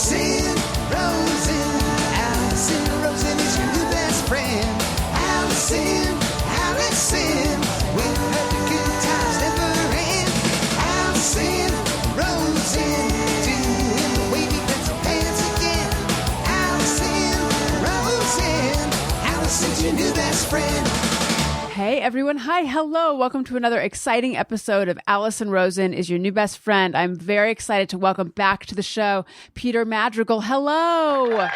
Allison Rosen. Allison Rosen is your new best friend. Allison, with her good times never end. Allison Rosen, doing the wavy pencil pants again. Allison Rosen, Allison's your new best friend. Hey everyone. Hi. Hello. Welcome to another exciting episode of Allison Rosen is your new best friend. I'm very excited to welcome back to the show Peter Madrigal. Hello.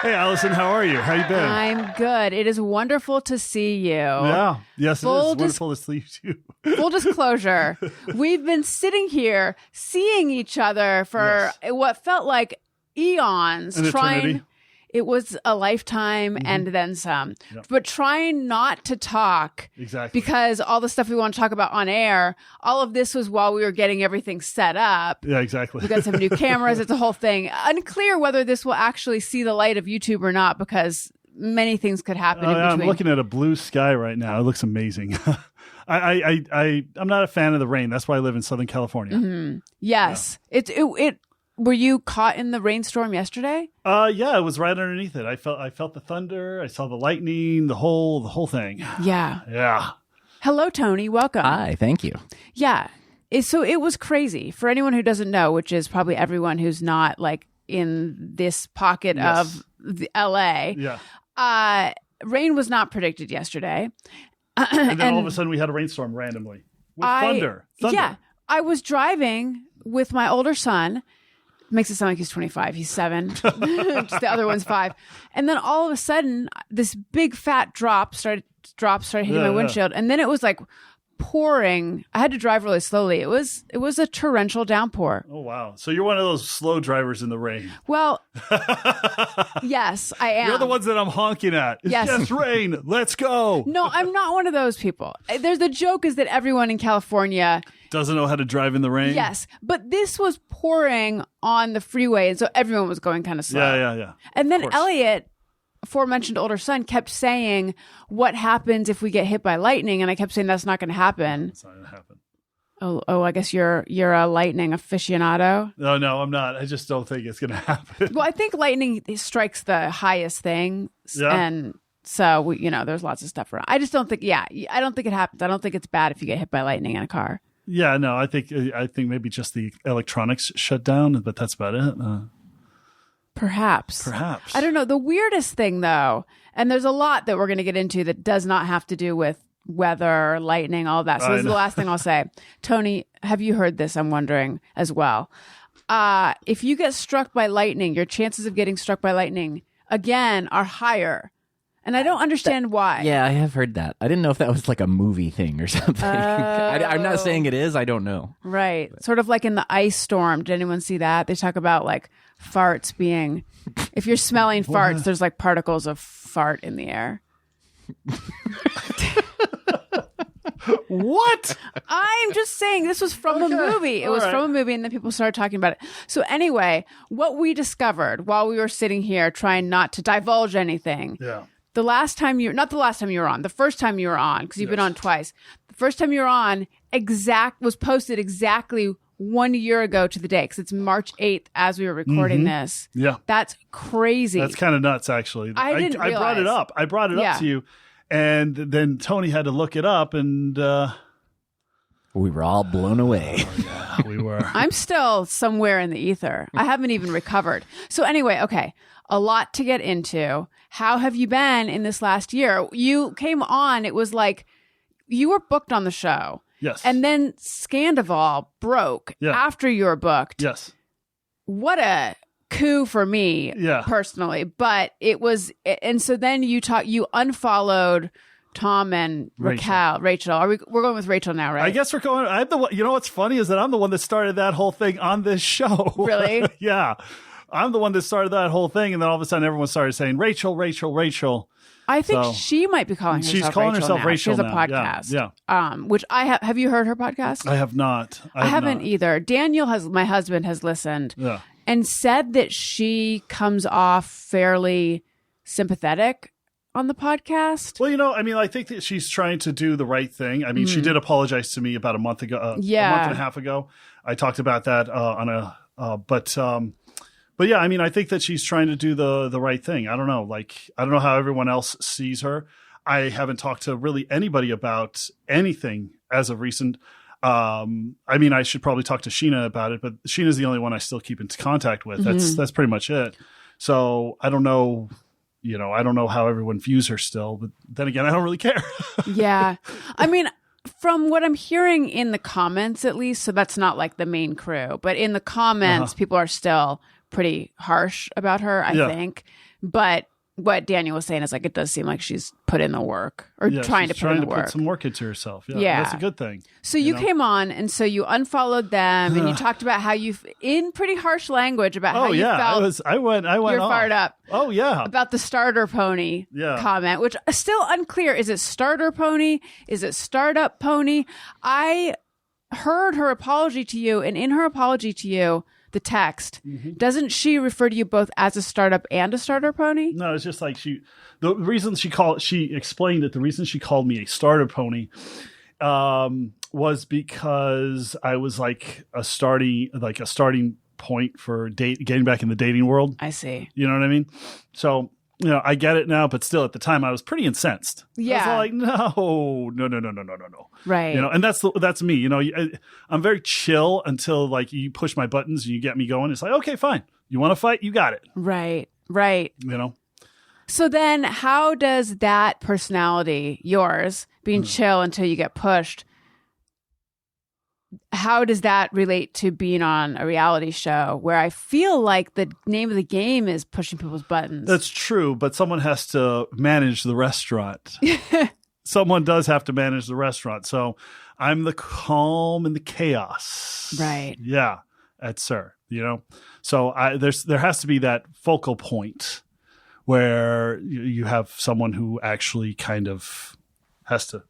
Hey, Allison, how are you? How you been? I'm good. It is wonderful to see you. Yeah. Yes, it is wonderful to see you too. Full disclosure, we've been sitting here seeing each other for what felt like eons. Eternity. It was a lifetime and then some. Yep. But trying not to talk. Exactly. Because all the stuff we want to talk about on air, all of this was while we were getting everything set up. Yeah, exactly. We got some new cameras. It's a whole thing. Unclear whether this will actually see the light of YouTube or not because many things could happen in between. I'm looking at a blue sky right now. It looks amazing. I'm not a fan of the rain. That's why I live in Southern California. Mm-hmm. Yes. Yeah. Were you caught in the rainstorm yesterday? Yeah, it was right underneath it. I felt the thunder. I saw the lightning, the whole thing. Yeah. Yeah. Hello, Tony. Welcome. Hi, thank you. Yeah. So it was crazy. For anyone who doesn't know, which is probably everyone who's not like in this pocket of LA. Yeah. Rain was not predicted yesterday. And then all of a sudden we had a rainstorm randomly with thunder. Yeah. I was driving with my older son. Makes it sound like he's 25. He's 7. Just the other one's 5. And then all of a sudden, this big fat drop started hitting my windshield. And then it was like pouring. I had to drive really slowly. It was a torrential downpour. Oh, wow. So you're one of those slow drivers in the rain. Well, yes, I am. You're the ones that I'm honking at. Yes, rain. Let's go. No, I'm not one of those people. The joke is that everyone in California doesn't know how to drive in the rain. Yes, but this was pouring on the freeway, and so everyone was going kind of slow. Yeah. And then Elliot, aforementioned older son, kept saying, "What happens if we get hit by lightning?" And I kept saying, "That's not going to happen." It's not going to happen. Oh, I guess you're a lightning aficionado. No, I'm not. I just don't think it's going to happen. Well, I think lightning strikes the highest thing, and so there's lots of stuff around. I just don't think. Yeah, I don't think it happens. I don't think it's bad if you get hit by lightning in a car. Yeah, no, I think maybe just the electronics shut down, but that's about it. Perhaps. I don't know. The weirdest thing, though, and there's a lot that we're going to get into that does not have to do with weather, lightning, all that. So this is the last thing I'll say. Tony, have you heard this? I'm wondering as well. If you get struck by lightning, your chances of getting struck by lightning, again, are higher. And I don't understand why. Yeah, I have heard that. I didn't know if that was like a movie thing or something. I'm not saying it is. I don't know. Right. Sort of like in the ice storm. Did anyone see that? They talk about like farts being, if you're smelling farts, there's like particles of fart in the air. What? I'm just saying this was from a movie. It was from a movie, and then people started talking about it. So anyway, what we discovered while we were sitting here trying not to divulge anything. Yeah. The first time you were on, because you've been on twice. The first time you were on was posted exactly 1 year ago to the day, because it's March 8th as we were recording this. Yeah. That's crazy. That's kind of nuts, actually. I didn't realize. I brought it up. Up to you. And then Tony had to look it up, and we were all blown away. Yeah, we were. I'm still somewhere in the ether. I haven't even recovered. So anyway, okay, a lot to get into. How have you been in this last year? You came on, it was like you were booked on the show. Yes. And then Sandoval broke after you were booked. Yes. What a coup for me personally. But it was, and so then you unfollowed Tom and Raquel. We're going with Rachel now, right? I guess we're going. I'm the one. You know what's funny is that I'm the one that started that whole thing on this show. Really? Yeah. I'm the one that started that whole thing, and then all of a sudden everyone started saying Rachel. I think she might be calling herself Rachel. She's calling herself Rachel now. She has a podcast. Yeah. Which I have. Have you heard her podcast? I have not. I haven't either. Daniel my husband has listened and said that she comes off fairly sympathetic on the podcast. Well, I think that she's trying to do the right thing. I mean, she did apologize to me about a month ago, a month and a half ago. I talked about that but But yeah, I mean, I think that she's trying to do the right thing. I don't know. Like, I don't know how everyone else sees her. I haven't talked to really anybody about anything as of recent. I mean, I should probably talk to Sheena about it, but Sheena's the only one I still keep in contact with. That's pretty much it. So I don't know. You know, I don't know how everyone views her still, but then again, I don't really care. Yeah. I mean, from what I'm hearing in the comments, at least, so that's not like the main crew, but in the comments, people are still pretty harsh about her, I think. But what Daniel was saying is like, it does seem like she's put in the work or trying to put in the work. Put some work into herself. Yeah. That's a good thing. So you came on and so you unfollowed them and you talked about how you, in pretty harsh language, about how you felt. I went you're fired up. Oh, yeah. About the starter pony comment, which is still unclear. Is it starter pony? Is it startup pony? I heard her apology to you, and in her apology to you, the text, doesn't she refer to you both as a startup and a starter pony? No, it's just like she explained that the reason she called me a starter pony was because I was like a starting point for getting back in the dating world. I see. You know what I mean? So, you know, I get it now, but still at the time I was pretty incensed. Yeah. I was like, no. Right. You know, and that's me. You know, I'm very chill until like you push my buttons and you get me going. It's like, okay, fine. You want to fight? You got it. Right. You know? So then how does that personality, yours, being chill until you get pushed, how does that relate to being on a reality show where I feel like the name of the game is pushing people's buttons? That's true, but someone has to manage the restaurant. Someone does have to manage the restaurant. So I'm the calm and the chaos. Right. Yeah, that's her, you know? So there has to be that focal point where you have someone who actually kind of has to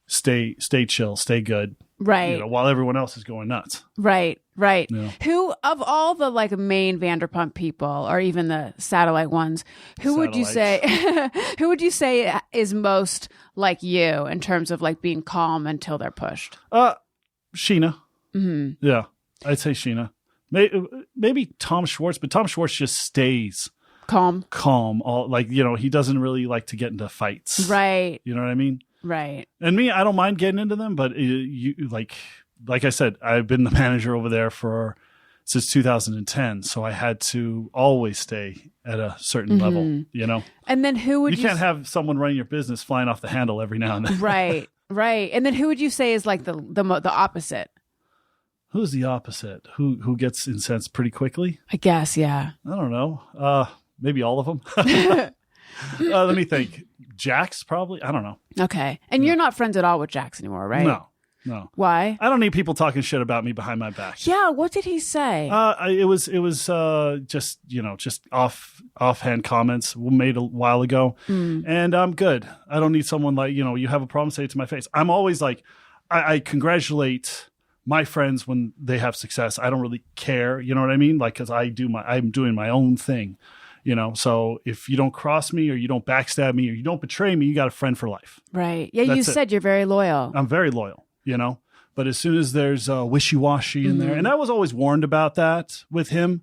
stay chill, stay good. Right. You know, while everyone else is going nuts. Right. Yeah. Who, of all the like main Vanderpump people or even the satellite ones, who would you say is most like you in terms of like being calm until they're pushed? Sheena. Mm-hmm. Yeah. I'd say Sheena. Maybe Tom Schwartz, but Tom Schwartz just stays calm. All like, you know, he doesn't really like to get into fights. Right. You know what I mean? Right. And me, I don't mind getting into them, but you like I said, I've been the manager over there since 2010, so I had to always stay at a certain level, you know. And then who would you can't have someone running your business flying off the handle every now and then. Right. And then who would you say is like the opposite? Who's the opposite? Who gets incensed pretty quickly? I guess, yeah. I don't know. Maybe all of them. Let me think. Jax, probably. I don't know. Okay. And you're not friends at all with Jax anymore, right? No. Why? I don't need people talking shit about me behind my back. Yeah. What did he say? It was just, you know, just offhand comments made a while ago. And I'm good. I don't need someone like, you know, you have a problem, say it to my face. I'm always like, I congratulate my friends when they have success. I don't really care. You know what I mean? Like, cause I'm doing my own thing. You know, so if you don't cross me or you don't backstab me or you don't betray me, you got a friend for life. Right. Yeah, you said you're very loyal. I'm very loyal, you know. But as soon as there's wishy-washy in there, and I was always warned about that with him.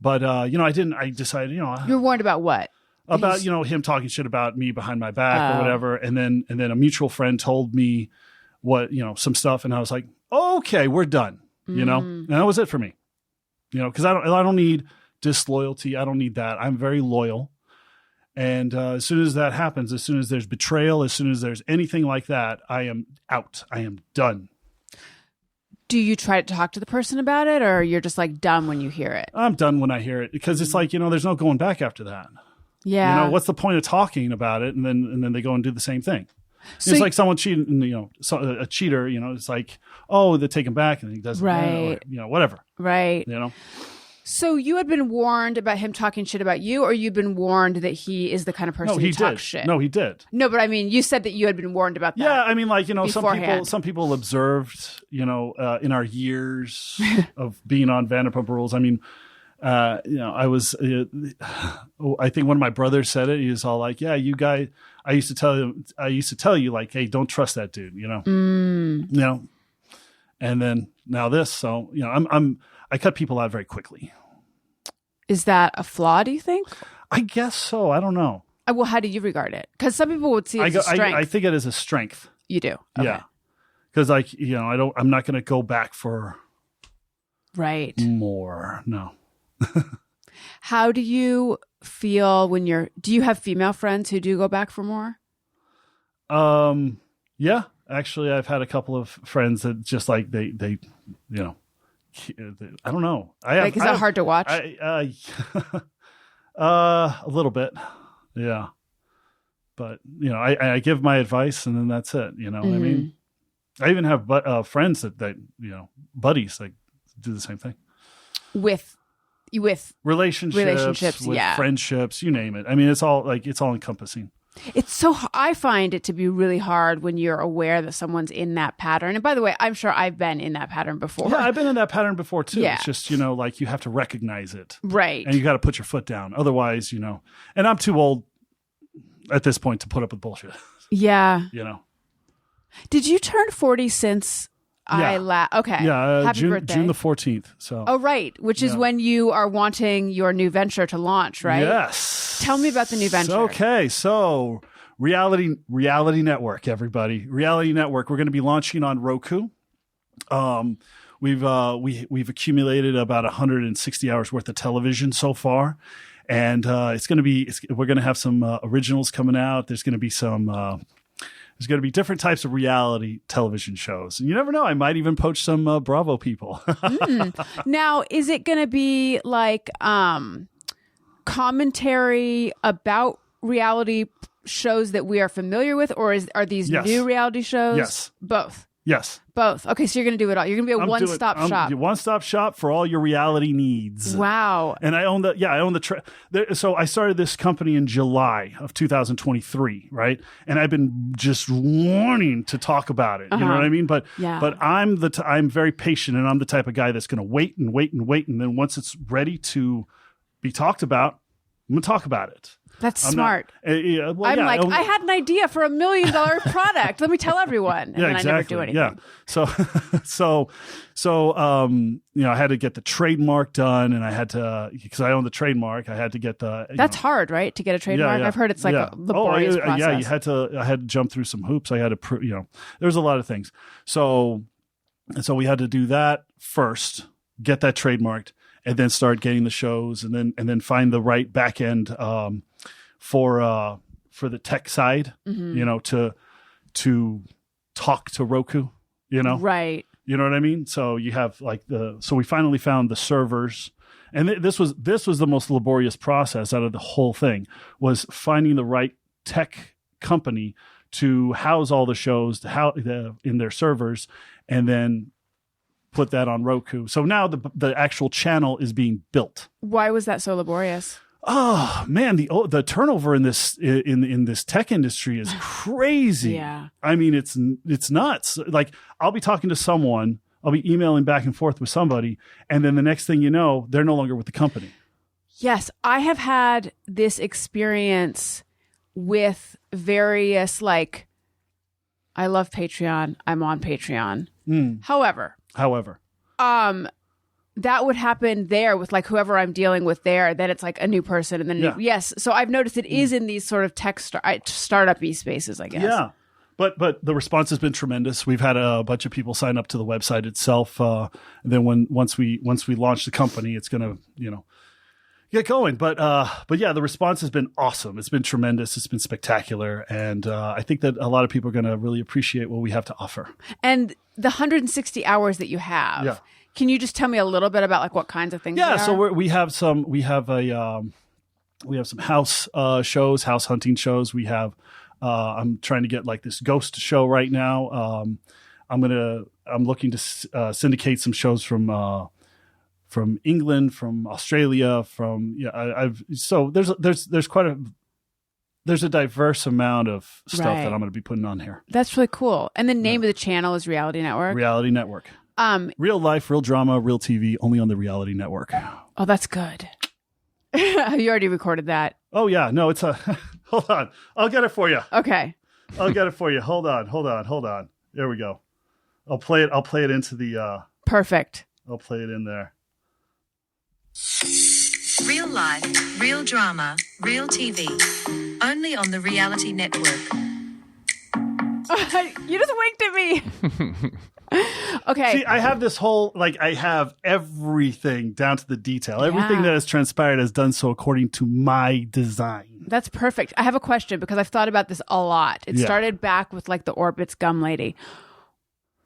But, you know, I decided, you know. You're warned about what? About, you know, him talking shit about me behind my back or whatever. And then a mutual friend told me what, you know, some stuff. And I was like, okay, we're done, you know. And that was it for me, you know, because I don't need disloyalty. I don't need that. I'm very loyal. And as soon as that happens, as soon as there's betrayal, as soon as there's anything like that, I am out. I am done. Do you try to talk to the person about it, or you're just like done when you hear it? I'm done when I hear it because it's like, you know, there's no going back after that. Yeah. You know, what's the point of talking about it? And then they go and do the same thing. So it's like someone cheating, you know, a cheater, you know, it's like, oh, they take him back and he doesn't, right. You know, whatever. Right. You know? So you had been warned about him talking shit about you, or you'd been warned that he is the kind of person who talks shit? No, he did. No, but I mean, you said that you had been warned about that. Yeah, I mean, like, you know, beforehand. some people observed, you know, in our years of being on Vanderpump Rules. I mean, you know, I was, I think one of my brothers said it. He was all like, yeah, you guys, I used to tell you like, hey, don't trust that dude, you know, you know, and then now this, so, you know, I cut people out very quickly. Is that a flaw, do you think? I guess so. I don't know. Well, how do you regard it? Because some people would see it as a strength. I think it is a strength. You do? Okay. Yeah. Because I'm not going to go back for more. No. How do you feel when do you have female friends who do go back for more? Yeah, actually I've had a couple of friends that just like they I don't know. Is that hard to watch? A little bit. Yeah. But, I give my advice and then that's it. You know what I mean? I even have friends that, buddies that do the same thing. With relationships, with friendships, you name it. I mean, it's all encompassing. I find it to be really hard when you're aware that someone's in that pattern. And by the way, I'm sure I've been in that pattern before. Yeah, I've been in that pattern before too. Yeah. It's just, you have to recognize it. Right. And you got to put your foot down. Otherwise, and I'm too old at this point to put up with bullshit. Yeah. Did you turn 40 since okay. Yeah, Happy birthday. June the 14th. So. Oh, right. Which is when you are wanting your new venture to launch, right? Yes. Tell me about the new venture. Okay, so Reality Network, everybody. Reality Network. We're going to be launching on Roku. We've accumulated about 160 hours worth of television so far, and we're going to have some originals coming out. There's going to be there's going to be different types of reality television shows. And you never know. I might even poach some Bravo people. Now, is it going to be like commentary about reality shows that we are familiar with? Or are these new reality shows? Yes. Both? Yes. Both. Okay, so you're going to do it all. You're going to be a one-stop shop. One-stop shop for all your reality needs. Wow. And I own so I started this company in July of 2023, right? And I've been just wanting to talk about it. You know what I mean? But I'm very patient, and I'm the type of guy that's going to wait and wait and wait, and then once it's ready to be talked about, I'm going to talk about it. That's smart. I had an idea for $1 million product. Let me tell everyone. And then exactly. I never do anything. Yeah. So, I had to get the trademark done, and I had to, because I own the trademark, I had to get the. That's hard, right? To get a trademark. Yeah. I've heard it's like a laborious process. Yeah, I had to jump through some hoops. I had to, there's a lot of things. So we had to do that first, get that trademarked, and then start getting the shows, and then find the right back end for the tech side, to talk to Roku, Right. You know what I mean? So you have so we finally found the servers, and this was the most laborious process out of the whole thing, was finding the right tech company to house all the shows in their servers, and then put that on Roku. So now the actual channel is being built. Why was that so laborious? Oh man, the turnover in this tech industry is crazy. Yeah. I mean, it's nuts. Like, I'll be talking to someone, I'll be emailing back and forth with somebody, and then the next thing you know, they're no longer with the company. Yes, I have had this experience with various, I love Patreon. I'm on Patreon. However, that would happen there with whoever I'm dealing with there. Then it's a new person, and then yes. So I've noticed it is in these sort of tech startup-y spaces, I guess. Yeah, but the response has been tremendous. We've had a bunch of people sign up to the website itself. And then once we launch the company, it's gonna get going. But yeah, the response has been awesome. It's been tremendous. It's been spectacular, and I think that a lot of people are gonna really appreciate what we have to offer. And the 160 hours that you have. Yeah. Can you just tell me a little bit about what kinds of things? Yeah, so we have some house shows, house hunting shows. We have I'm trying to get this ghost show right now. I'm looking to syndicate some shows from England, from Australia, there's a diverse amount of stuff that I'm going to be putting on here. That's really cool. And the name of the channel is Reality Network. Reality Network. Real life, real drama, real TV, only on the Reality Network. Oh, that's good. You already recorded that. Oh yeah, no, it's hold on. I'll get it for you. Okay. I'll get it for you. Hold on. There we go. I'll play it into the Perfect. I'll play it in there. Real life, real drama, real TV. Only on the Reality Network. You just winked at me. Okay. See, I have this whole, I have everything down to the detail. Everything that has transpired has done so according to my design. That's perfect. I have a question because I've thought about this a lot. It started back with the Orbit gum lady.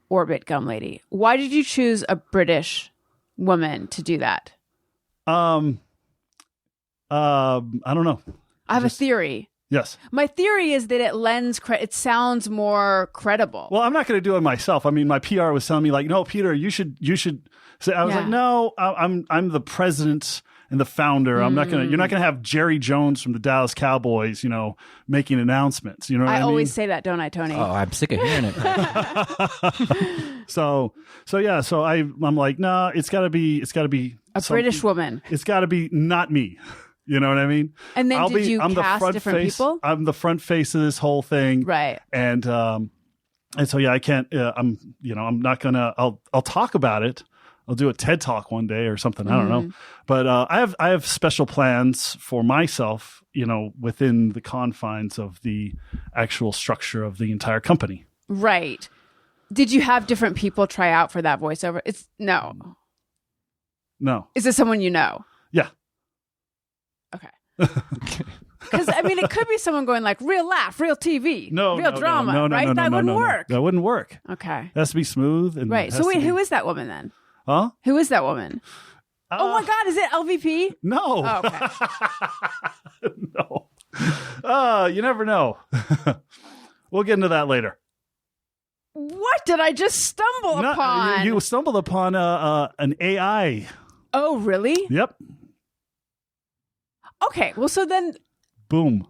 Why did you choose a British woman to do that? I don't know. I have a theory. Yes. My theory is that it lends it sounds more credible. Well, I'm not going to do it myself. I mean, my PR was telling me no, Peter, you should say. I was like, no, I'm the president and the founder. I'm not going to. You're not going to have Jerry Jones from the Dallas Cowboys, making announcements. You know what I mean? I always say that, don't I, Tony? Oh, I'm sick of hearing it. So I'm like, no, it's got to be a British woman. It's got to be not me. You know what I mean? And then I'm cast different people? I'm the front face of this whole thing. Right. And so, I can't, I'm not going to, I'll talk about it. I'll do a TED Talk one day or something. I don't know. But I have special plans for myself, within the confines of the actual structure of the entire company. Right. Did you have different people try out for that voiceover? No. Is it someone you know? Yeah. Okay. Because, it could be someone going real laugh, real TV, real drama, right? That wouldn't work. That wouldn't work. Okay. It has to be smooth. And right. So wait, who is that woman then? Huh? Who is that woman? Oh my God, is it LVP? No. Oh, okay. No. You never know. We'll get into that later. What did I just stumble upon? You stumbled upon an AI. Oh, really? Yep. Okay, well, so then... Boom.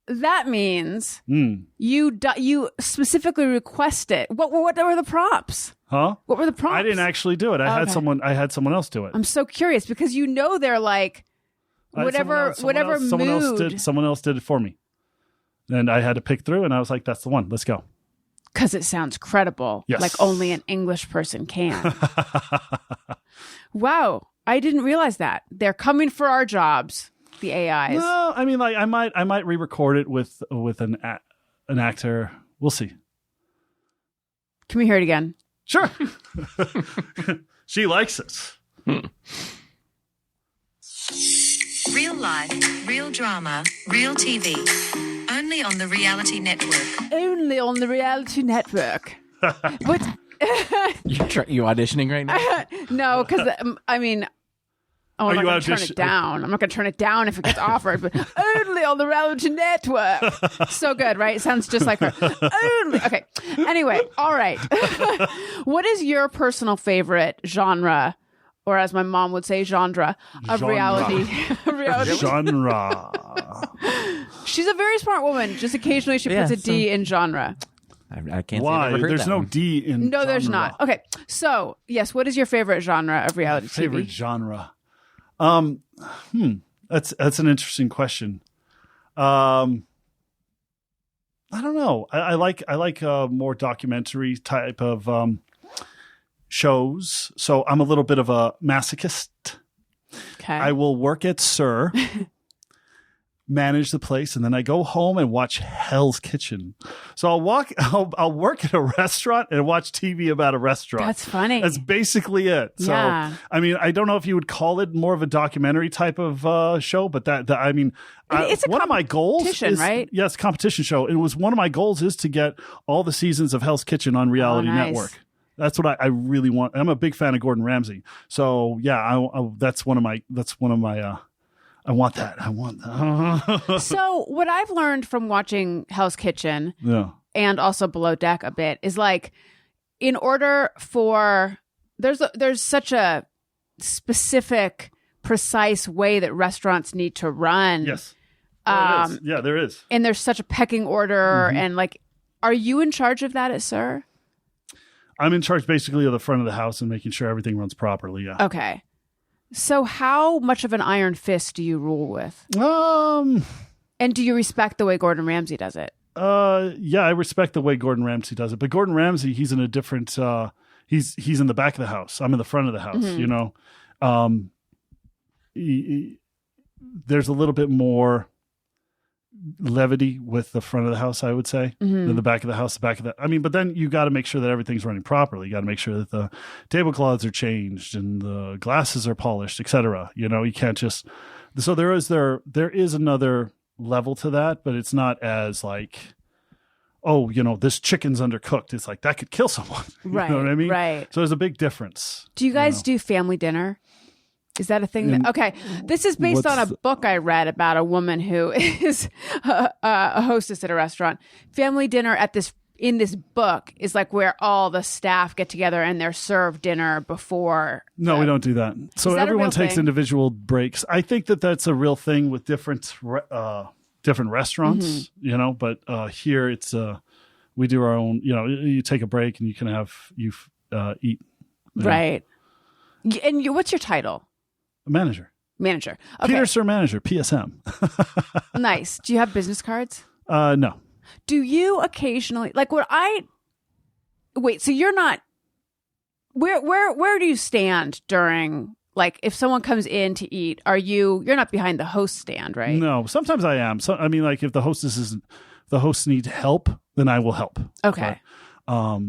That means you specifically request it. What were the prompts? Huh? What were the prompts? I didn't actually do it. I had someone else do it. I'm so curious because they're whatever mood. Someone else did it for me. And I had to pick through and I was like, that's the one. Let's go. Because it sounds credible. Yes. Like only an English person can. Wow. I didn't realize that. They're coming for our jobs, the AIs. No, I might re-record it with an actor. We'll see. Can we hear it again? Sure. She likes it. Real life, real drama, real TV. Only on the Reality Network. Only on the Reality Network. What? You auditioning right now? No, because I'm not going to turn it down. I'm not going to turn it down if it gets offered, but only on the Reality Network. So good, right? It sounds just like her. Only. Okay. Anyway, all right. What is your personal favorite genre, or as my mom would say, genre of reality? Genre. She's a very smart woman. Just occasionally she puts a D in genre. I can't Why? say I've ever heard There's that no one. D in No, genre. there's not. Okay. So, yes, what is your favorite genre of reality Favorite TV? genre? That's an interesting question. I don't know. I like more documentary type of shows. So I'm a little bit of a masochist. Okay. I will work at SUR, manage the place, and then I go home and watch Hell's Kitchen. So I'll work at a restaurant and watch TV about a restaurant. That's funny. That's basically it. So, Yeah. I don't know if you would call it more of a documentary type of show, but it's a one of my goals competition, is, right? Yes, competition show. It was one of my goals is to get all the seasons of Hell's Kitchen on Reality nice. Network. That's what I really want. I'm a big fan of Gordon Ramsay. So yeah, that's one of my I want that. So what I've learned from watching Hell's Kitchen Yeah. and also Below Deck a bit is in order for there's such a specific, precise way that restaurants need to run. Yes. There is. Yeah, there is. And there's such a pecking order and are you in charge of that at SUR? I'm in charge basically of the front of the house and making sure everything runs properly. Yeah. Okay. So how much of an iron fist do you rule with? And do you respect the way Gordon Ramsay does it? Yeah, I respect the way Gordon Ramsay does it. But Gordon Ramsay, he's in a different he's in the back of the house. I'm in the front of the house, you know. there's a little bit more levity with the front of the house, I would say, than the back of the house. But then you got to make sure that everything's running properly. You got to make sure that the tablecloths are changed and the glasses are polished, etc. You can't just. So there is another level to that, but it's not as like, oh, this chicken's undercooked. It's like that could kill someone. Right. You know what I mean? Right. So there's a big difference. Do you guys do family dinner? Is that a thing? Okay. This is based on a book I read about a woman who is a hostess at a restaurant. Family dinner in this book is like where all the staff get together and they're served dinner before. No, we don't do that. So everyone takes individual breaks. I think that that's a real thing with different restaurants, but here it's we do our own, you take a break and you can eat. Right. And what's your title? Manager. Okay. Peter Sir Manager, PSM. Nice. Do you have business cards? No. Do you occasionally wait, so you're not where do you stand during, like, if someone comes in to eat, you're not behind the host stand, right? No, sometimes I am. So I mean, like, if the hosts need help, then I will help. Okay. But,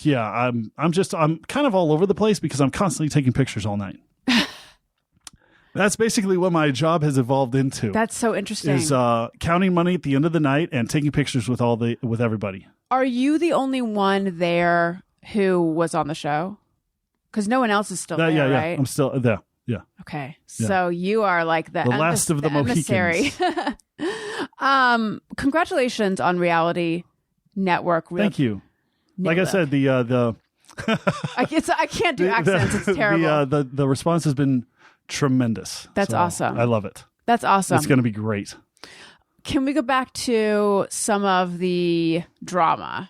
yeah, I'm kind of all over the place because I'm constantly taking pictures all night. That's basically what my job has evolved into. That's so interesting. Is counting money at the end of the night and taking pictures with everybody. Are you the only one there who was on the show? Because no one else is still there, yeah, right? I'm still there. Yeah. Okay. So you are like the last of the emissary. Congratulations on Reality Network. Thank you. Like I said, the I can't do accents. It's terrible. The response has been tremendous. That's awesome. I love it. That's awesome. It's going to be great. Can we go back to some of the drama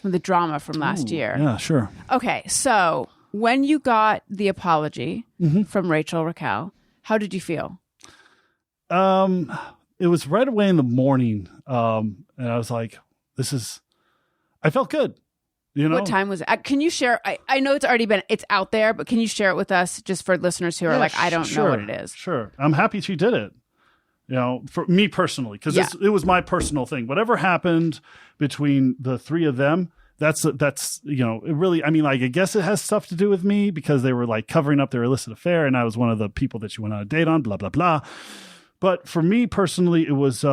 from last year? Yeah, sure. Okay, so when you got the apology from Raquel, how did you feel? It was right away in the morning, and I was like, I felt good. What time was it? Can you share? I know it's out there, but can you share it with us just for listeners who are like, I don't know what it is? Sure. I'm happy she did it. For me personally, because it was my personal thing. Whatever happened between the three of them, that's it really, I mean, like, I guess it has stuff to do with me because they were like covering up their illicit affair and I was one of the people that she went on a date on, blah, blah, blah. But for me personally, it was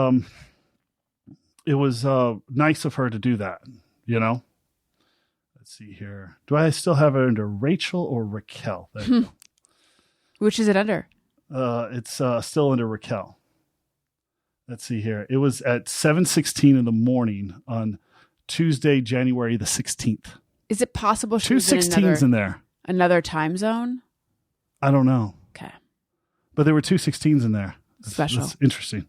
nice of her to do that, Let's see here. Do I still have it under Rachel or Raquel? There you go. Which is it under? It's still under Raquel. Let's see here. It was at 7:16 in the morning on Tuesday, January the 16th. Is it possible she Two was in 16s in there? Another time zone? I don't know. Okay. But there were 2 16s in there. Special. That's interesting.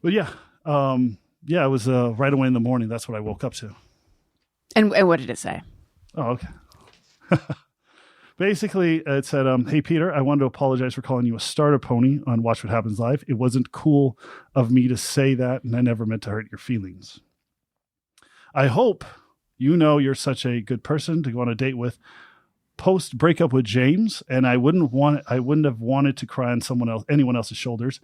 But yeah. It was right away in the morning. That's what I woke up to. And what did it say? Oh, okay. Basically, it said, hey, Peter, I wanted to apologize for calling you a starter pony on Watch What Happens Live. It wasn't cool of me to say that, and I never meant to hurt your feelings. I hope you're such a good person to go on a date with post breakup with James, and I wouldn't have wanted to cry on anyone else's shoulders.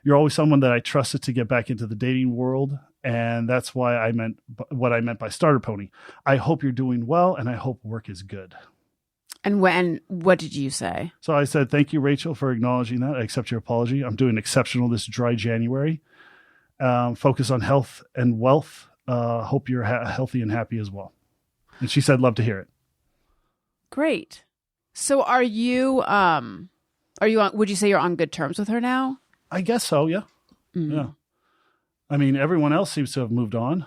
You're always someone that I trusted to get back into the dating world, and that's why I meant what I meant by starter pony. I hope you're doing well, and I hope work is good. And what did you say? So I said, thank you, Rachel, for acknowledging that. I accept your apology. I'm doing exceptional this dry January. Focus on health and wealth. Hope you're healthy and happy as well. And she said, love to hear it. Great. So are you would you say you're on good terms with her now? I guess so, yeah. Mm-hmm. Yeah. I mean, everyone else seems to have moved on,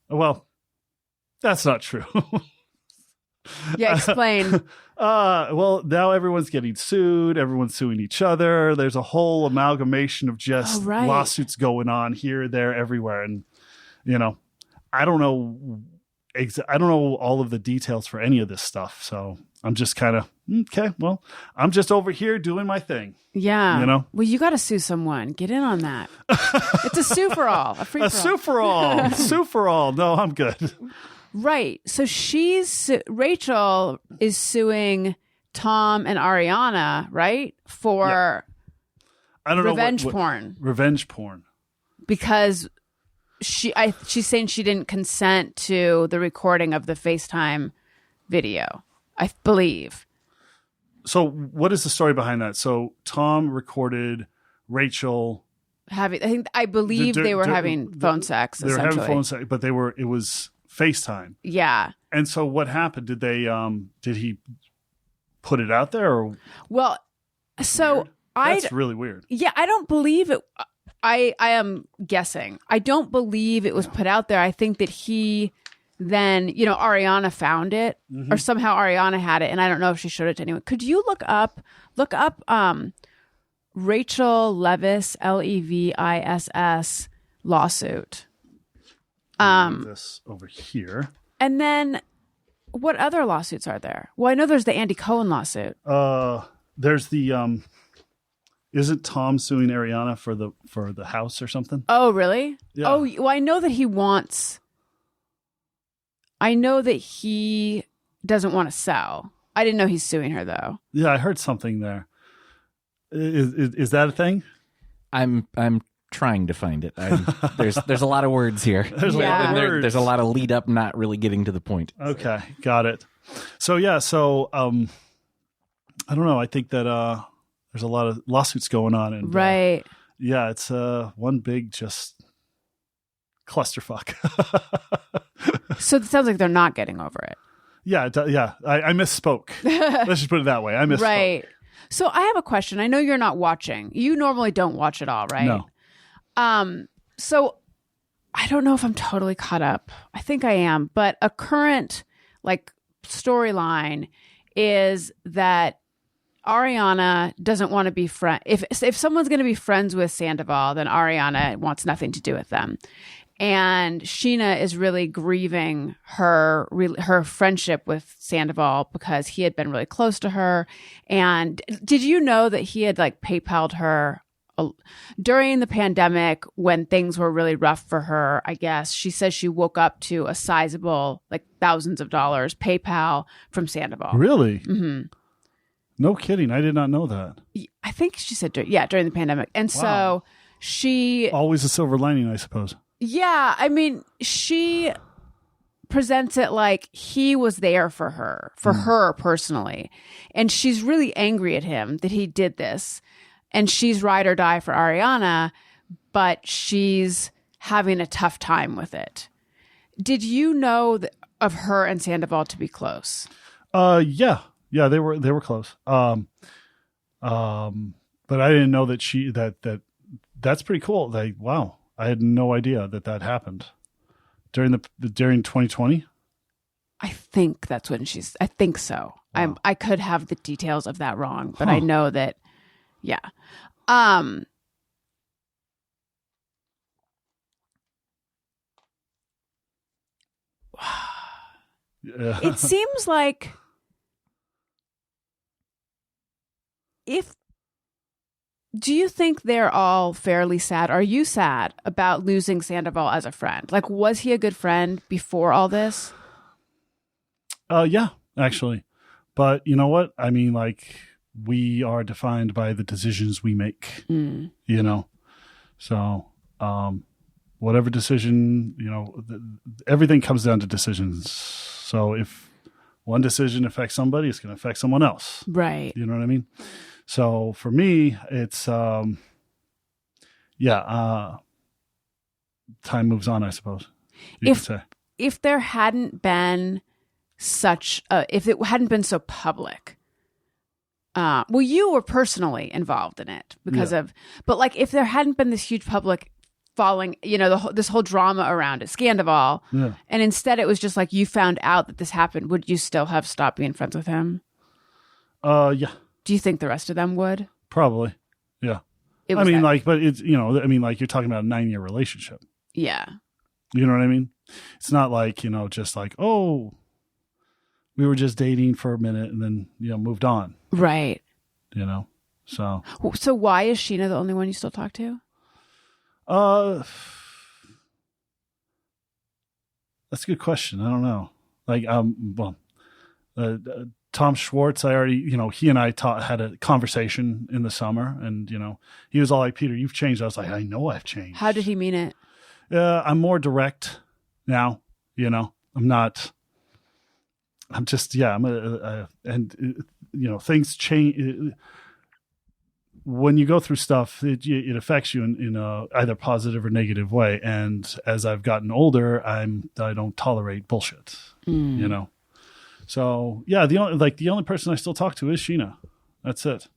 Well, that's not true. Yeah, explain. Well, now everyone's getting sued. Everyone's suing each other. There's a whole amalgamation of just lawsuits going on here, there, everywhere. And, I don't know all of the details for any of this stuff. So I'm just kind of, okay, well, I'm just over here doing my thing. Yeah. Well, you got to sue someone. Get in on that. It's a sue for all. A sue for all. Sue for all. No, I'm good. Right. So Rachel is suing Tom and Ariana, right? For I don't revenge know porn. Revenge porn. Because she's saying she didn't consent to the recording of the FaceTime video, I believe. So what is the story behind that? So Tom recorded Rachel I believe they were having phone sex. They were essentially. having phone sex, but it was FaceTime. Yeah. And so what happened? Did he put it out there or? Well, so weird? That's really weird. Yeah, I don't believe it. I am guessing. I don't believe it was put out there. I think that he then, Ariana found it or somehow Ariana had it. And I don't know if she showed it to anyone. Could you look up Rachel Leviss, Leviss lawsuit? This over here. And then what other lawsuits are there? Well, I know there's the Andy Cohen lawsuit. There's the, isn't Tom suing Ariana for the house or something? Oh, really? Yeah. Oh, well, I know that he doesn't want to sell. I didn't know he's suing her though. Yeah, I heard something there. Is that a thing? I'm trying to find it. There's a lot of words here. There's a lot of words. There's a lot of lead up, not really getting to the point. Okay, got it. So I don't know. I think that there's a lot of lawsuits going on, and right. Yeah, it's one big just clusterfuck. So it sounds like they're not getting over it. Yeah, I misspoke. Let's just put it that way. I misspoke. Right. So I have a question. I know you're not watching. You normally don't watch it all, right? No. So I don't know if I'm totally caught up. I think I am, but a current storyline is that Ariana doesn't want to be if someone's going to be friends with Sandoval, then Ariana wants nothing to do with them. And Sheena is really grieving her friendship with Sandoval because he had been really close to her. And did you know that he had PayPal'd her during the pandemic when things were really rough for her? I guess she says she woke up to a sizable thousands of dollars PayPal from Sandoval. Really? Mm-hmm. No kidding. I did not know that. I think she said, during the pandemic. And Wow. so she... Always a silver lining, I suppose. Yeah. I mean, she presents it like he was there for her personally. And she's really angry at him that he did this. And she's ride or die for Ariana, but she's having a tough time with it. Did you know of her and Sandoval to be close? Yeah. Yeah, they were close. But I didn't know that that's pretty cool. Wow, I had no idea that happened during 2020. I think that's when I think so. Wow. I could have the details of that wrong, but I know that. Yeah. Yeah. It seems like do you think they're all fairly sad? Are you sad about losing Sandoval as a friend? Was he a good friend before all this? Yeah, actually. But you know what? I mean, we are defined by the decisions we make, So, whatever decision, everything comes down to decisions. So if one decision affects somebody, it's going to affect someone else. Right. You know what I mean? So for me, it's, time moves on, I suppose. You could say. If there hadn't been if it hadn't been so public, you were personally involved in it but if there hadn't been this huge public following, this whole drama around it, Scandoval, and instead it was just you found out that this happened, would you still have stopped being friends with him? Yeah. Do you think the rest of them would? Probably. Yeah. But it's, you're talking about a 9-year relationship. Yeah. You know what I mean? It's not just oh, we were just dating for a minute and then, moved on. Right. So why is Sheena the only one you still talk to? That's a good question. I don't know. Tom Schwartz, I already, he and I had a conversation in the summer, and, he was all like, Peter, you've changed. I was like, I know I've changed. How did he mean it? I'm more direct now, I'm not, I'm just, things change. When you go through stuff, it affects you in a either positive or negative way. And as I've gotten older, I don't tolerate bullshit, So yeah, the only person I still talk to is Sheena. That's it.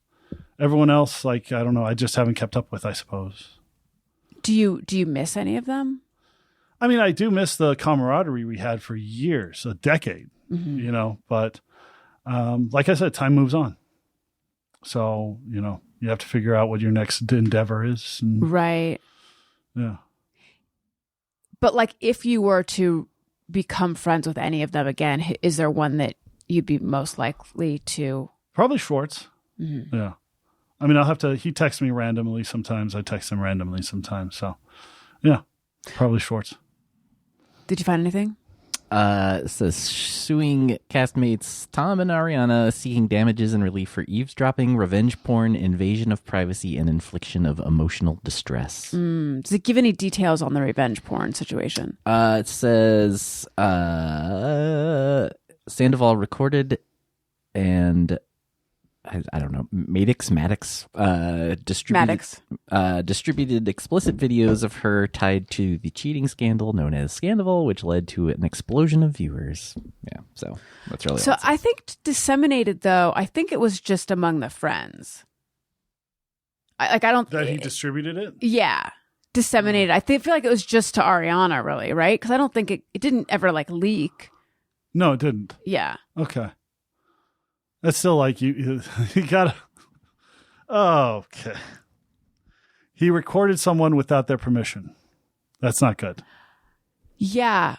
Everyone else, I don't know. I just haven't kept up with, I suppose. Do you miss any of them? I mean, I do miss the camaraderie we had for years, a decade, but like I said, time moves on. So, you have to figure out what your next endeavor is. Right. Yeah. But if you were to become friends with any of them again, is there one that you'd be most likely to? Probably Schwartz. Mm-hmm. Yeah. I mean, he texts me randomly sometimes. I text him randomly sometimes. So, yeah, probably Schwartz. Did you find anything? It says suing castmates Tom and Ariana, seeking damages and relief for eavesdropping, revenge porn, invasion of privacy, and infliction of emotional distress. Does it give any details on the revenge porn situation? It says Sandoval recorded and I don't know, Maddox distributed explicit videos of her tied to the cheating scandal known as Sandoval, which led to an explosion of viewers. Yeah, so that's really so. I think disseminated, though. I think it was just among the friends. I don't that he distributed it. Yeah, disseminated. I feel like it was just to Ariana, really, right? Because I don't think it didn't ever leak. No, it didn't. Yeah. Okay. That's still you gotta. Oh, okay. He recorded someone without their permission. That's not good. Yeah.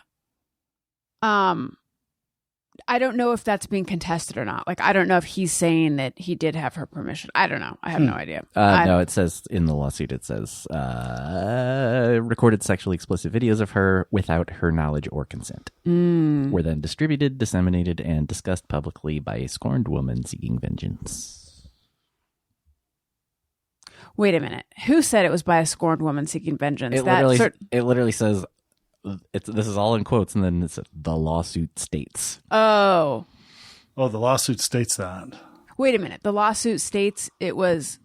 I don't know if that's being contested or not. I don't know if he's saying that he did have her permission. I don't know. I have no idea. No, it says in the lawsuit, it says recorded sexually explicit videos of her without her knowledge or consent. Were then distributed, disseminated, and discussed publicly by a scorned woman seeking vengeance. Wait a minute. Who said it was by a scorned woman seeking vengeance? It literally says, this is all in quotes, and then it's the lawsuit states. Oh, the lawsuit states that. Wait a minute. The lawsuit states it was.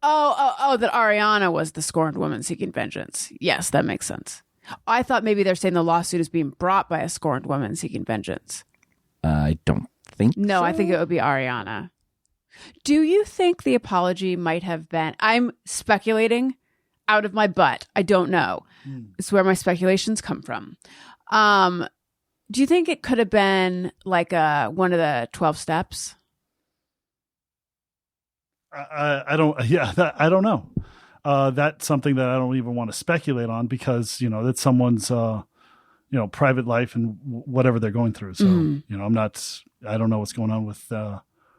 That Ariana was the scorned woman seeking vengeance. Yes, that makes sense. I thought maybe they're saying the lawsuit is being brought by a scorned woman seeking vengeance. I don't think. No, so. I think it would be Ariana. Do you think the apology might have been? I'm speculating out of my butt. I don't know. It's where my speculations come from. Do you think it could have been one of the 12 steps? I don't. Yeah, I don't know. That's something that I don't even want to speculate on because that's someone's private life and whatever they're going through. So I'm not. I don't know what's going on with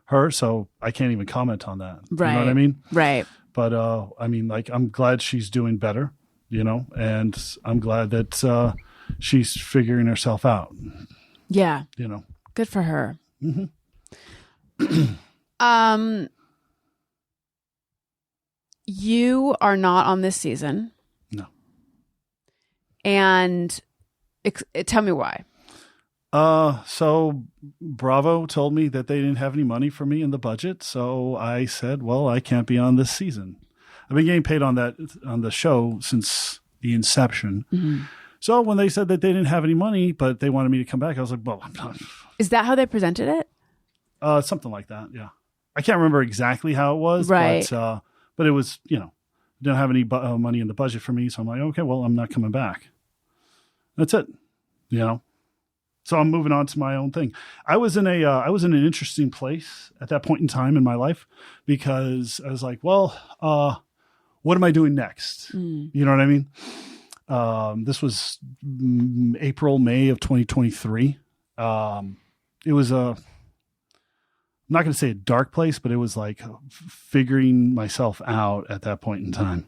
her, so I can't even comment on that. Right. You know what I mean? Right. But I'm glad she's doing better. And I'm glad that she's figuring herself out. Yeah. Good for her. Mm-hmm. You are not on this season. No. And tell me why. So Bravo told me that they didn't have any money for me in the budget. So I said, well, I can't be on this season. I've been getting paid on the show since the inception. Mm-hmm. So when they said that they didn't have any money, but they wanted me to come back, I was like, well, I'm not. Is that how they presented it? Something like that. Yeah. I can't remember exactly how it was, right. But it was, don't have any money in the budget for me. So I'm like, okay, well, I'm not coming back. That's it. So I'm moving on to my own thing. I was in an interesting place at that point in time in my life because I was like, well, what am I doing next? You know what I mean? This was May of 2023. It was I'm not going to say a dark place, but it was like figuring myself out at that point in time.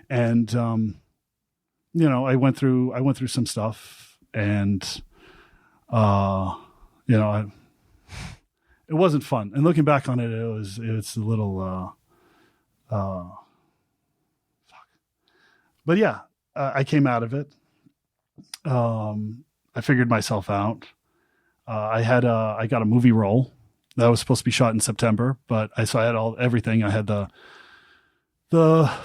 And, I went through some stuff and, it it wasn't fun. And looking back on it, it's a little fuck. But yeah, I came out of it. I figured myself out. I got a movie role that was supposed to be shot in September, but I had everything. I had the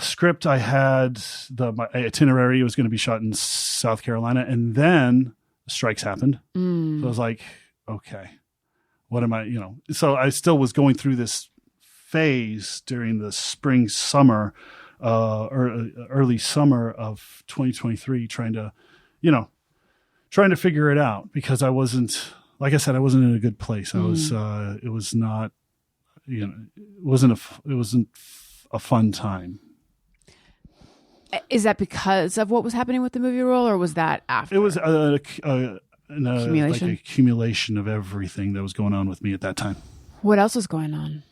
script. I had my itinerary. It was going to be shot in South Carolina, and then the strikes happened. So I was like, okay, what am I? So I still was going through this phase during the spring, summer, or early summer of 2023, trying to figure it out, because I wasn't, like I said, I wasn't in a good place. I was, it was not, it wasn't a fun time. Is that because of what was happening with the movie role, or was that after? It was accumulation? like accumulation of everything that was going on with me at that time. What else was going on?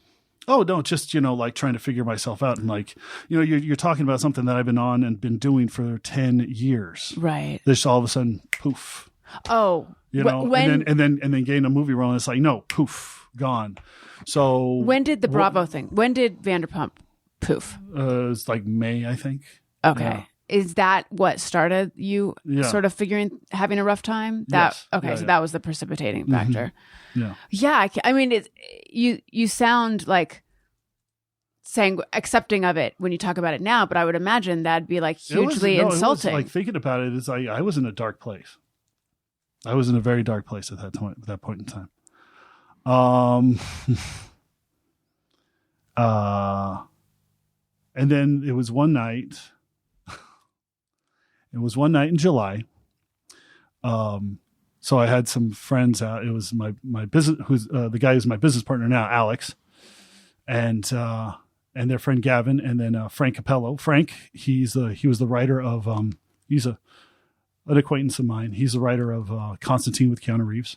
Oh, no, just, like trying to figure myself out. And like, you're talking about something that I've been on and been doing for 10 years. Right. This all of a sudden, poof. Oh, and then gain a movie role, and it's like, no, poof, gone. So when did the Bravo thing? When did Vanderpump poof? It's like May, I think. Okay. Yeah. Is that what started you sort of having a rough time? Yes. Okay, so that was the precipitating factor. Yeah. Yeah, I mean, you sound like accepting of it when you talk about it now, but I would imagine that'd be like hugely insulting. It was, like, thinking about it, it's like I was in a dark place. I was in a very dark place at that point in time. And then it was one night. It was one night in July. So I had some friends out. It was my business, who's the guy who's my business partner now, Alex, and their friend Gavin, and then Frank Capello. Frank, he was the writer of he's an acquaintance of mine. He's the writer of Constantine with Keanu Reeves.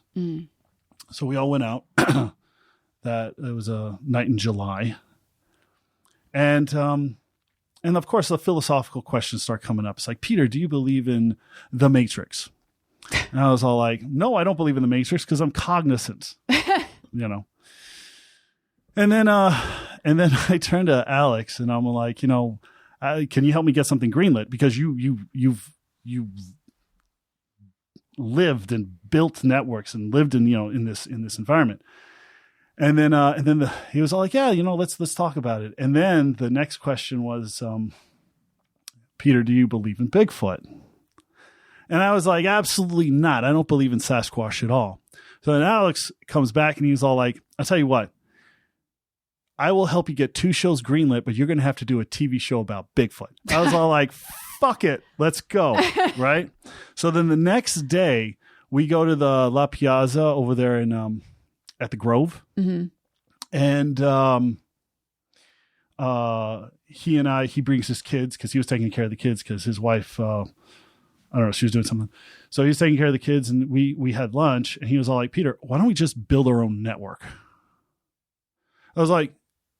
So we all went out. It was a night in July, and of course the philosophical questions start coming up. It's like, Peter, do you believe in the Matrix? And I was all like, no, I don't believe in the Matrix, because I'm cognizant, And then I turned to Alex and I'm like, can you help me get something greenlit? Because you've lived and built networks and lived in, in this environment. And then he was all like, yeah, let's talk about it. And then the next question was, Peter, do you believe in Bigfoot? And I was like, absolutely not. I don't believe in Sasquatch at all. So then Alex comes back and he's all like, I'll tell you what, I will help you get 2 shows greenlit, but you're going to have to do a TV show about Bigfoot. I was all like, fuck it. Let's go. Right. So then the next day we go to the La Piazza over there in, at the Grove. Mm-hmm. And, he brings his kids, cause he was taking care of the kids, cause his wife, I don't know, she was doing something. So he was taking care of the kids, and we had lunch, and he was all like, Peter, why don't we just build our own network? I was like,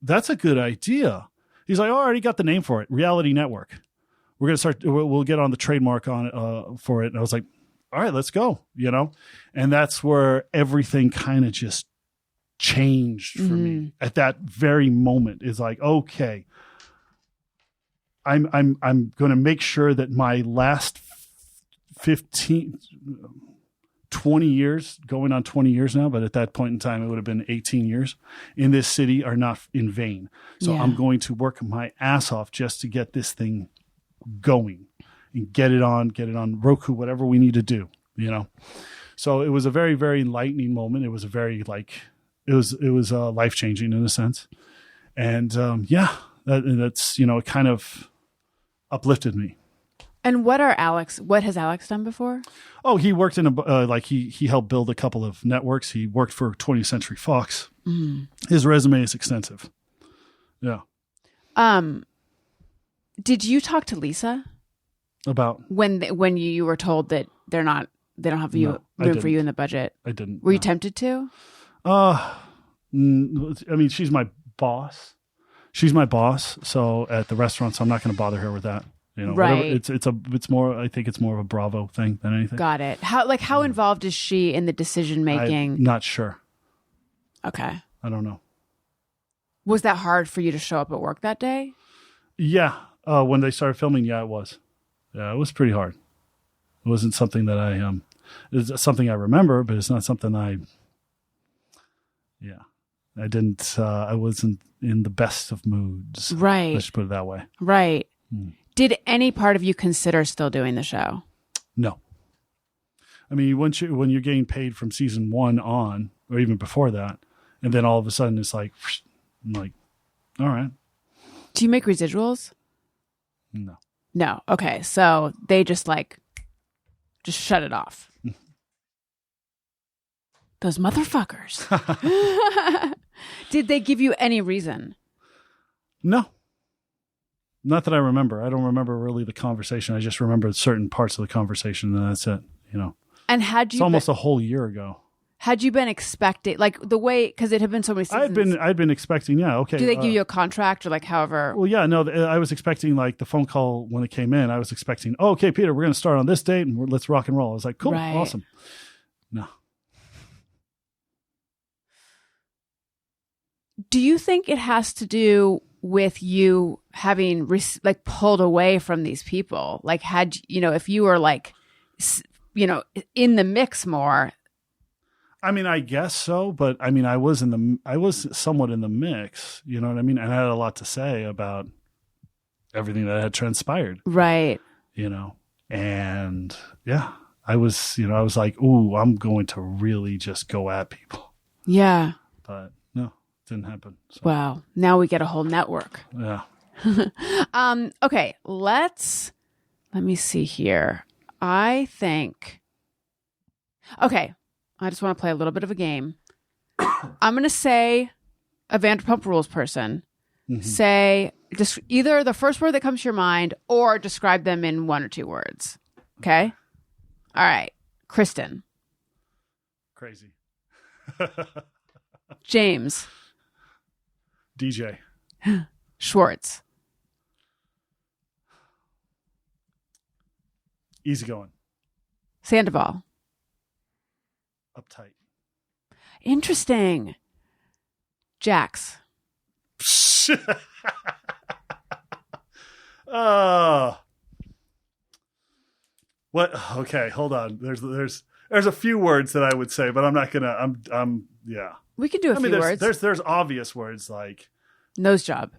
that's a good idea. He's like, oh, I already got the name for it. Reality Network. We're going to we'll get on the trademark on it, for it. And I was like, all right, let's go, and that's where everything kind of just changed for me at that very moment. Is like, okay, I'm going to make sure that my last 20 years, going on 20 years now, but at that point in time, it would have been 18 years in this city are not in vain. So I'm going to work my ass off just to get this thing going and get it on Roku, whatever we need to do, So it was a very, very enlightening moment. It was a very it was life-changing in a sense. And that's, it kind of uplifted me. And what has Alex done before? Oh, he worked in he helped build a couple of networks. He worked for 20th Century Fox. His resume is extensive. Yeah. Did you talk to Lisa about when you were told that they don't have room for you in the budget? I didn't. Were you tempted to? I mean, she's my boss. So at the restaurant, so I'm not going to bother her with that. Right. It's more, I think it's more of a Bravo thing than anything. Got it. How involved is she in the decision making? I'm not sure. Okay. I don't know. Was that hard for you to show up at work that day? Yeah. When they started filming, yeah, it was. Yeah, it was pretty hard. It wasn't something that it's something I remember, but it's not something I didn't, I wasn't in the best of moods. Right. Let's just put it that way. Right. Did any part of you consider still doing the show? No. I mean, when you're getting paid from season 1 on, or even before that, and then all of a sudden it's like, I'm like, all right. Do you make residuals? No. No. Okay. So they just shut it off. Those motherfuckers. Did they give you any reason? No. Not that I remember. I don't remember really the conversation. I just remember certain parts of the conversation, and that's it, And had you It's almost a whole year ago. Had you been expecting, the way, because it had been so many seasons. I'd been expecting, yeah, okay. Do they give you a contract or however? Well, yeah, no, I was expecting the phone call when it came in. I was expecting, okay, Peter, we're going to start on this date and let's rock and roll. I was like, cool, Right. awesome. No. Do you think it has to do with you having pulled away from these people? If you were in the mix more. I mean, I guess so, but I mean, I was somewhat in the mix, you know what I mean? And I had a lot to say about everything that had transpired. Right. And yeah, I was like, ooh, I'm going to really just go at people. Yeah. But no, it didn't happen. So, wow. Now we get a whole network. yeah. Okay. Let me see here. I just want to play a little bit of a game. I'm going to say a Vanderpump Rules person. Mm-hmm. Say just either the first word that comes to your mind or describe them in 1 or 2 words. Okay? All right. Kristen. Crazy. James. DJ. Schwartz. Easygoing. Sandoval. Uptight. Interesting. Jax. What? Okay, hold on. There's a few words that I would say, but I'm not gonna. Yeah. We can do a few words. There's obvious words like nose job,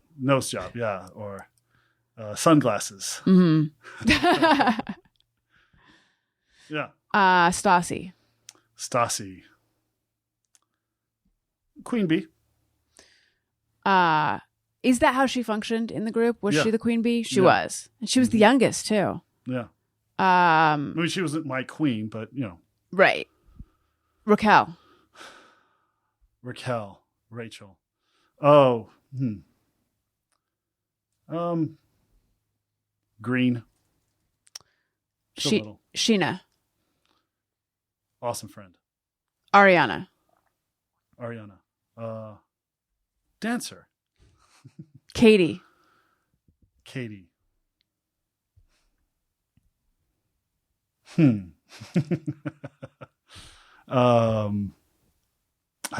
yeah, or sunglasses. Mm-hmm. Yeah. Stassi. Queen Bee. Is that how she functioned in the group? Was Yeah. she the queen bee? She Yeah. was. And she was the youngest too. Yeah. I mean, she wasn't my queen, but Right. Raquel. Rachel. Oh. Green. Just a little. Sheena. Awesome friend. Ariana. Dancer. Katie. I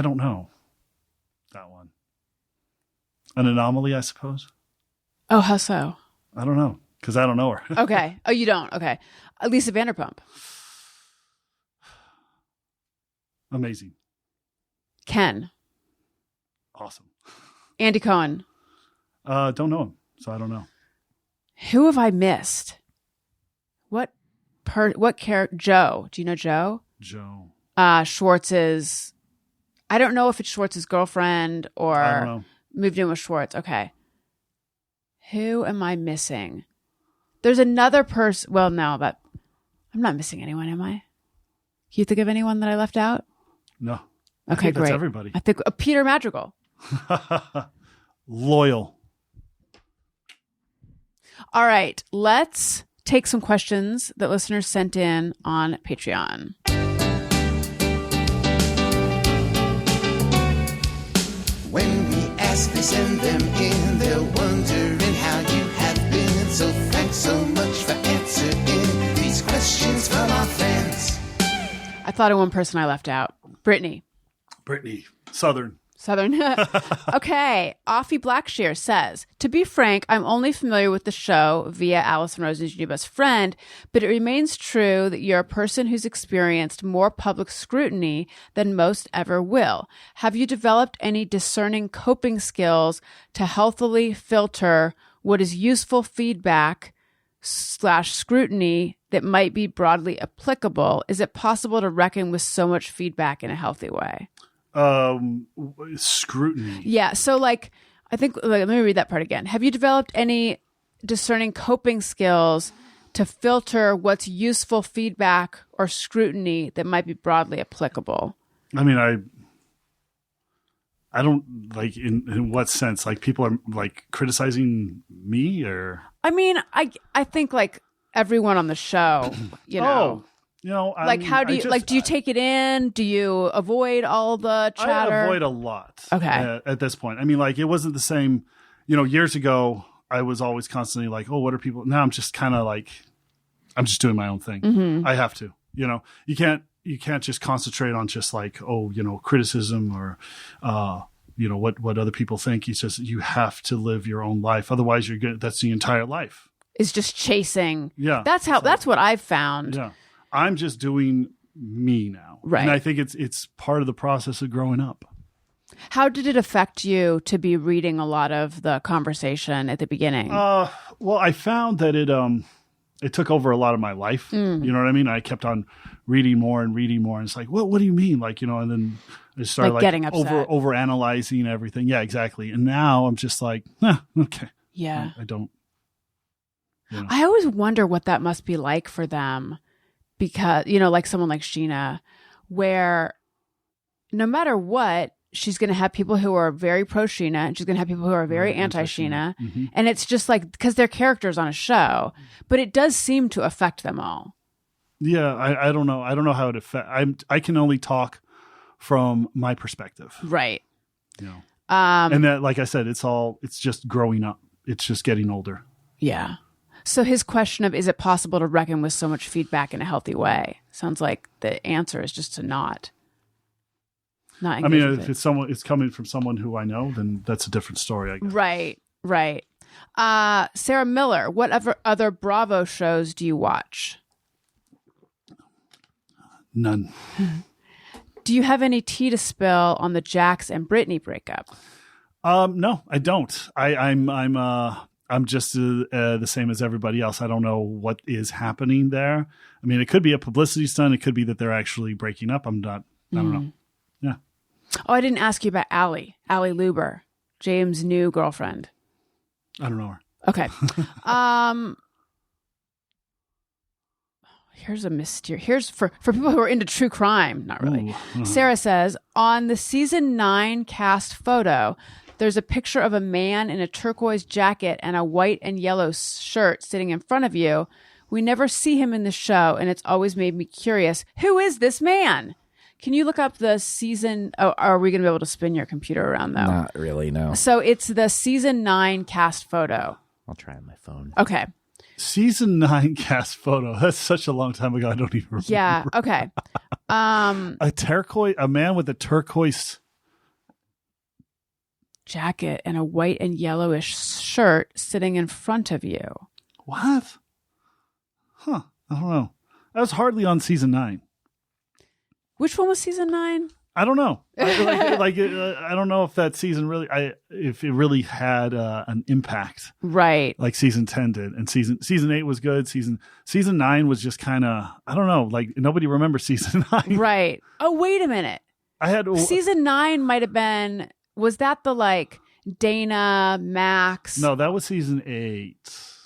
don't know that one. An anomaly, I suppose. Oh, how so? I don't know because I don't know her. Okay. Oh, you don't? Okay. Lisa Vanderpump. Amazing. Ken. Awesome. Andy Cohen. Don't know him, so I don't know. Who have I missed? What character? Joe. Do you know Joe? Joe. Schwartz's. I don't know if it's Schwartz's girlfriend I don't or know. moved in with Schwartz. Okay. Who am I missing? There's another person. Well, no, but I'm not missing anyone, am I? Can you think of anyone that I left out? No. Okay, I think great. That's everybody. I think Peter Madrigal. Loyal. All right, let's take some questions that listeners sent in on Patreon. When we ask, they send them in. They're wondering how you have been. So thanks so much for answering these questions from our fans. I thought of one person I left out. Brittany. Southern. Southern. Okay. Offie Blackshear says, to be frank, I'm only familiar with the show via Allison Rosen's New Best Friend, but it remains true that you're a person who's experienced more public scrutiny than most ever will. Have you developed any discerning coping skills to healthily filter what is useful feedback / scrutiny that might be broadly applicable? Is it possible to reckon with so much feedback in a healthy way? Scrutiny. Yeah. So like, I think, let me read that part again. Have you developed any discerning coping skills to filter what's useful feedback or scrutiny that might be broadly applicable? I mean, I don't like in what sense, like people are like criticizing me or, I mean, I think like everyone on the show, you know, like, how do you, like, do you take it in? Do you avoid all the chatter? I avoid a lot. Okay. At this point. I mean, like, it wasn't the same, years ago, I was always constantly like, oh, what are people? Now I'm just kind of like, I'm just doing my own thing. Mm-hmm. I have to, you can't just concentrate on just like, criticism or, what other people think. It's just, you have to live your own life. Otherwise you're good. That's the entire life. Is just chasing. Yeah. That's what I've found. Yeah. I'm just doing me now. Right. And I think it's part of the process of growing up. How did it affect you to be reading a lot of the conversation at the beginning? Well, I found that it took over a lot of my life. You know what I mean? I kept on reading more. And it's like, what do you mean? Like, and then I started like getting upset. over analyzing everything. Yeah, exactly. And now I'm just like, okay. Yeah. I don't. I always wonder what that must be like for them. Because, like someone like Sheena, where no matter what, she's going to have people who are very pro Sheena and she's going to have people who are very anti Sheena. Mm-hmm. And it's just like, because they're characters on a show, but it does seem to affect them all. Yeah. I don't know. I don't know how it affects. I can only talk from my perspective. Right. And that, like I said, it's just growing up. It's just getting older. Yeah. So his question of, is it possible to reckon with so much feedback in a healthy way? Sounds like the answer is just to not engage. I mean, if it's coming from someone who I know, then that's a different story, I guess. Right. Sarah Miller, what other Bravo shows do you watch? None. Do you have any tea to spill on the Jax and Brittany breakup? No, I don't. I'm just the same as everybody else. I don't know what is happening there. I mean, it could be a publicity stunt. It could be that they're actually breaking up. I don't know. Yeah. Oh, I didn't ask you about Allie Luber, James' new girlfriend. I don't know her. Okay. Here's a mystery. Here's for people who are into true crime. Not really. Ooh, uh-huh. Sarah says, on the season 9 cast photo, there's a picture of a man in a turquoise jacket and a white and yellow shirt sitting in front of you. We never see him in the show, and it's always made me curious. Who is this man? Can you look up the season? Oh, are we going to be able to spin your computer around, though? Not really, no. So it's the season 9 cast photo. I'll try on my phone. Okay. Season 9 cast photo. That's such a long time ago. I don't even remember. Yeah. Okay. A man with a turquoise jacket and a white and yellowish shirt sitting in front of you. What? Huh. I don't know. That was hardly on season 9. Which one was season 9? I don't know. I don't know if that season really, if it really had an impact, right? Like season 10 did, and season 8 was good. Season 9 was just kind of, I don't know. Like nobody remembers season 9, right? Oh, wait a minute. Season 9 might have been. Was that the like Dana, Max? No, that was season 8,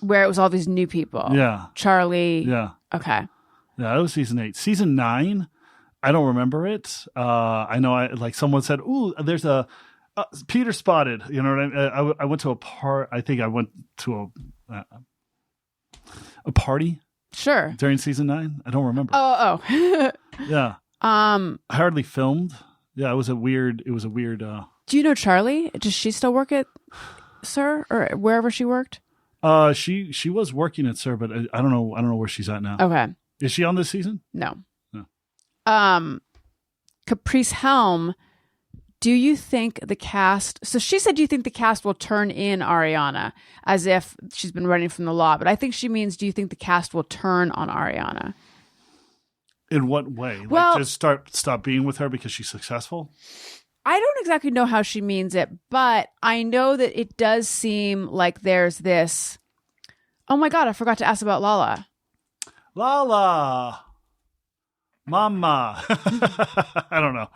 where it was all these new people. Yeah, Charlie. Yeah. Okay. Yeah, that was season 8. Season 9. I don't remember it. I know like someone said, ooh, there's a Peter spotted. You know what I mean? I went to I think I went to a party. Sure. During season 9. I don't remember. Oh. Yeah. I hardly filmed. Yeah, it was a weird. Do you know Charlie? Does she still work at SUR or wherever she worked? She was working at SUR, but I don't know. I don't know where she's at now. Okay. Is she on this season? No. Caprice Helm, Do you think the cast? So she said, do you think the cast will turn in Ariana as if she's been running from the law? But I think she means, do you think the cast will turn on Ariana? In what way? Like Well- just stop being with her because she's successful? I don't exactly know how she means it, but I know that it does seem like there's this. Oh my God, I forgot to ask about Lala. Lala. Mama. I don't know.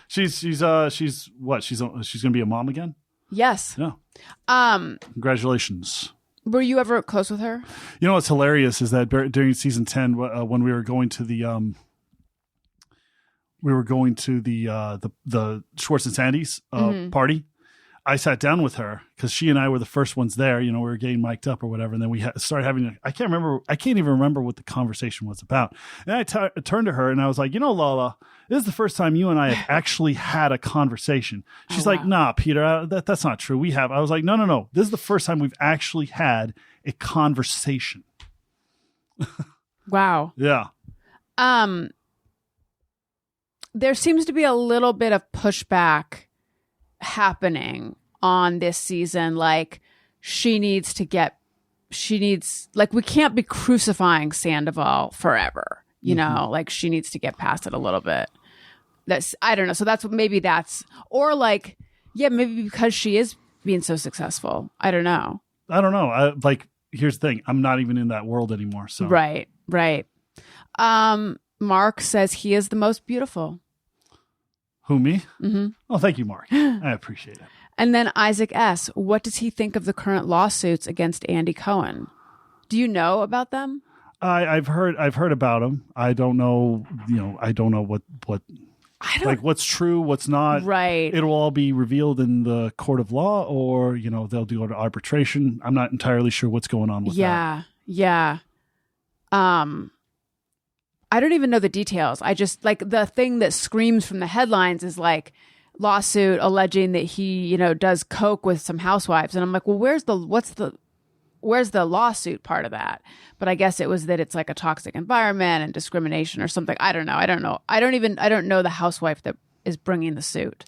She's what? She's going to be a mom again? Yes. Yeah. Congratulations. Were you ever close with her? You know what's hilarious is that during season 10, when we were going to the Schwartz and Sandy's party, I sat down with her because she and I were the first ones there. You know, we were getting mic'd up or whatever, and then we started having. I can't even remember what the conversation was about. And I turned to her and I was like, you know, Lala, this is the first time you and I have actually had a conversation. She's like, nah, Peter, that's not true. We have. I was like, no. This is the first time we've actually had a conversation. Wow. Yeah. There seems to be a little bit of pushback happening on this season. Like we can't be crucifying Sandoval forever, you know, like she needs to get past it a little bit. I don't know. So maybe because she is being so successful. I don't know. Here's the thing. I'm not even in that world anymore. So Right. Mark says he is the most beautiful. Who, me? Mm-hmm. Oh, thank you, Mark. I appreciate it. And then Isaac S., what does he think of the current lawsuits against Andy Cohen? Do you know about them? I've heard about them. I don't know. I don't know what what's true, what's not. Right. It'll all be revealed in the court of law, or they'll do an arbitration. I'm not entirely sure what's going on with that. Yeah. I don't even know the details. I just the thing that screams from the headlines is like lawsuit alleging that he, does coke with some housewives. And I'm like, well, where's the lawsuit part of that? But I guess it was that it's like a toxic environment and discrimination or something. I don't know. I don't know the housewife that is bringing the suit.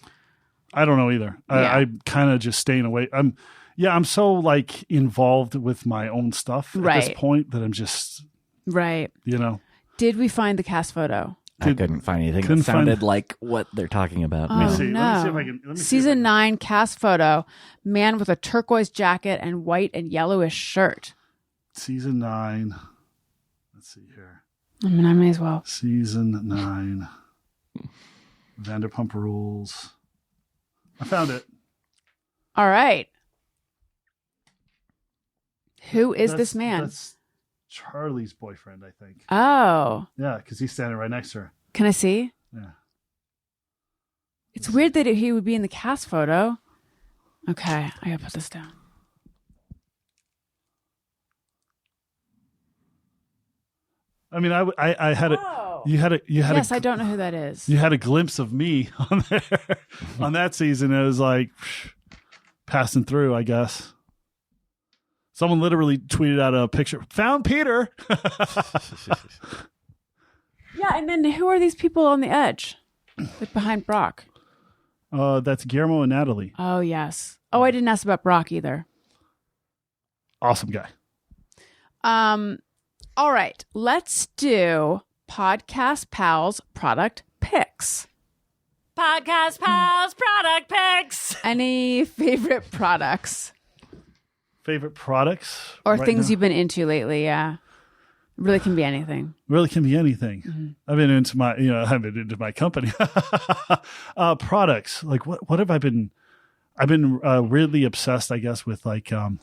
I don't know either. Yeah. I'm kind of just staying away. I'm so involved with my own stuff at this point that I'm just, right. Did we find the cast photo? I couldn't find anything that sounded like what they're talking about. Oh, Let me see if I can. Season 9 cast photo. Man with a turquoise jacket and white and yellowish shirt. Season 9. Let's see here. I mean, I may as well. Season 9. Vanderpump Rules. I found it. All right. Who is this man? That's Charlie's boyfriend, I think. Oh. Yeah, because he's standing right next to her. Can I see? Yeah. It's weird that he would be in the cast photo. Okay, I gotta put this down. I mean, I had you had Yes, I don't know who that is. You had a glimpse of me on there on that season. It was like passing through, I guess. Someone literally tweeted out a picture. Found Peter. Yeah, and then who are these people on the edge? Like behind Brock. That's Guillermo and Natalie. Oh, yes. Oh, I didn't ask about Brock either. Awesome guy. All right. Let's do Podcast Pals product picks. Podcast Pals product picks. Any favorite products? Favorite products? Or right things now? you've been into lately, yeah. Really can be anything. Really can be anything. Mm-hmm. I've been into my company. Products. Like what have I been? I've been really obsessed, I guess, with like what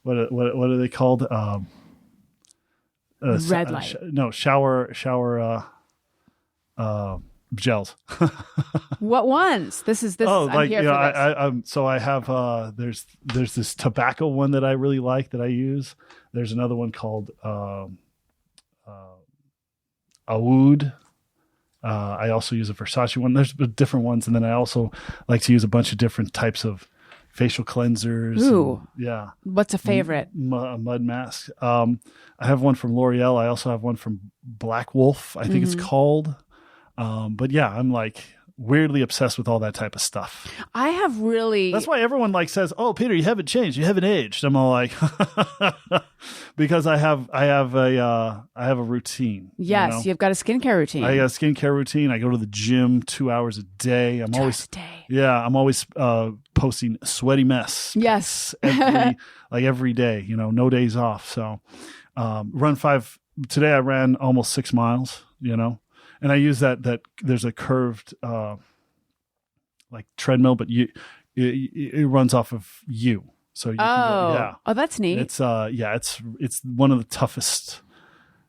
are they called? Red light. Shower gels. What ones? This is Oh, I'm like here for this. so I have there's this tobacco one that I really like that I use. There's another one called Aoud. I also use a Versace one. There's different ones, and then I also like to use a bunch of different types of facial cleansers. Ooh. Yeah. What's a favorite? Mud mask. I have one from L'Oreal. I also have one from Black Wolf, I think it's called. But yeah, I'm like weirdly obsessed with all that type of stuff. I have really. That's why everyone like says, "Oh, Peter, you haven't changed. You haven't aged." I'm all like, because I have a routine. Yes, you've got a skincare routine. I got a skincare routine. I go to the gym 2 hours a day. I'm always posting sweaty mess. Yes, every day. No days off. So run 5. Today I ran almost 6 miles. And I use that there's a curved like treadmill, but it runs off of you. So you can oh, that's neat. It's it's one of the toughest.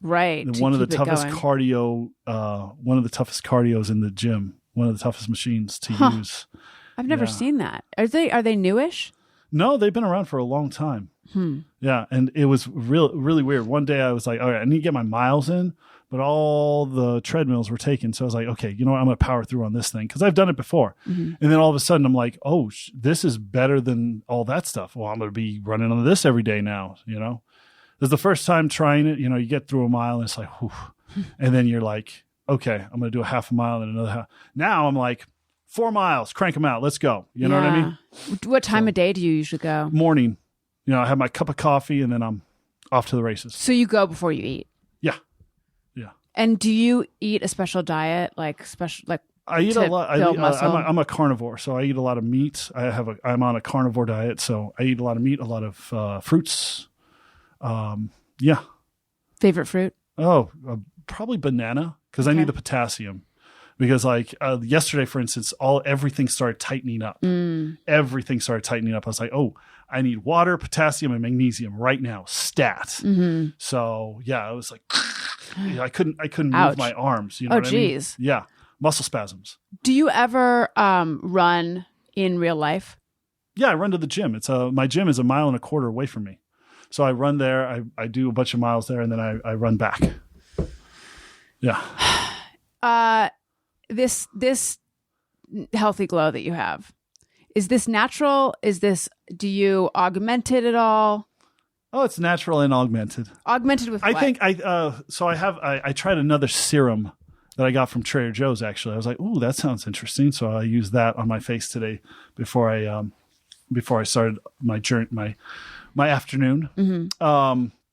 Right. One of the toughest cardio. One of the toughest cardios in the gym. One of the toughest machines to use. I've never seen that. Are they newish? No, they've been around for a long time. Yeah, and it was really weird. One day I was like, all right, I need to get my miles in, but all the treadmills were taken. So I was like, okay, you know what? I'm going to power through on this thing because I've done it before. And then all of a sudden I'm like, oh, this is better than all that stuff. Well, I'm going to be running on this every day now, This is the first time trying it. You get through a mile and it's like, whew. And then you're like, okay, I'm going to do a half a mile and another half. Now I'm like, 4 miles, crank them out. Let's go. You know what I mean? What time of day do you usually go? Morning. I have my cup of coffee and then I'm off to the races. So you go before you eat? Yeah. And do you eat a special diet, I eat a lot. I'm a carnivore, so I eat a lot of meat. I'm on a carnivore diet, so I eat a lot of meat, a lot of fruits. Favorite fruit? Oh, probably banana because I need the potassium. Because yesterday, for instance, everything started tightening up. Everything started tightening up. I was like, oh, I need water, potassium, and magnesium right now, stat. So I was like, I couldn't move my arms. You know what I mean? Yeah, muscle spasms. Do you ever run in real life? Yeah, I run to the gym. My gym is 1.25 miles away from me, so I run there. I do a bunch of miles there, and then I run back. Yeah. This healthy glow that you have, is this natural? Do you augment it at all? Oh, it's natural and augmented. Augmented with what? I think I tried another serum that I got from Trader Joe's. Actually, I was like, "Ooh, that sounds interesting." So I used that on my face today before I started my journey, my afternoon.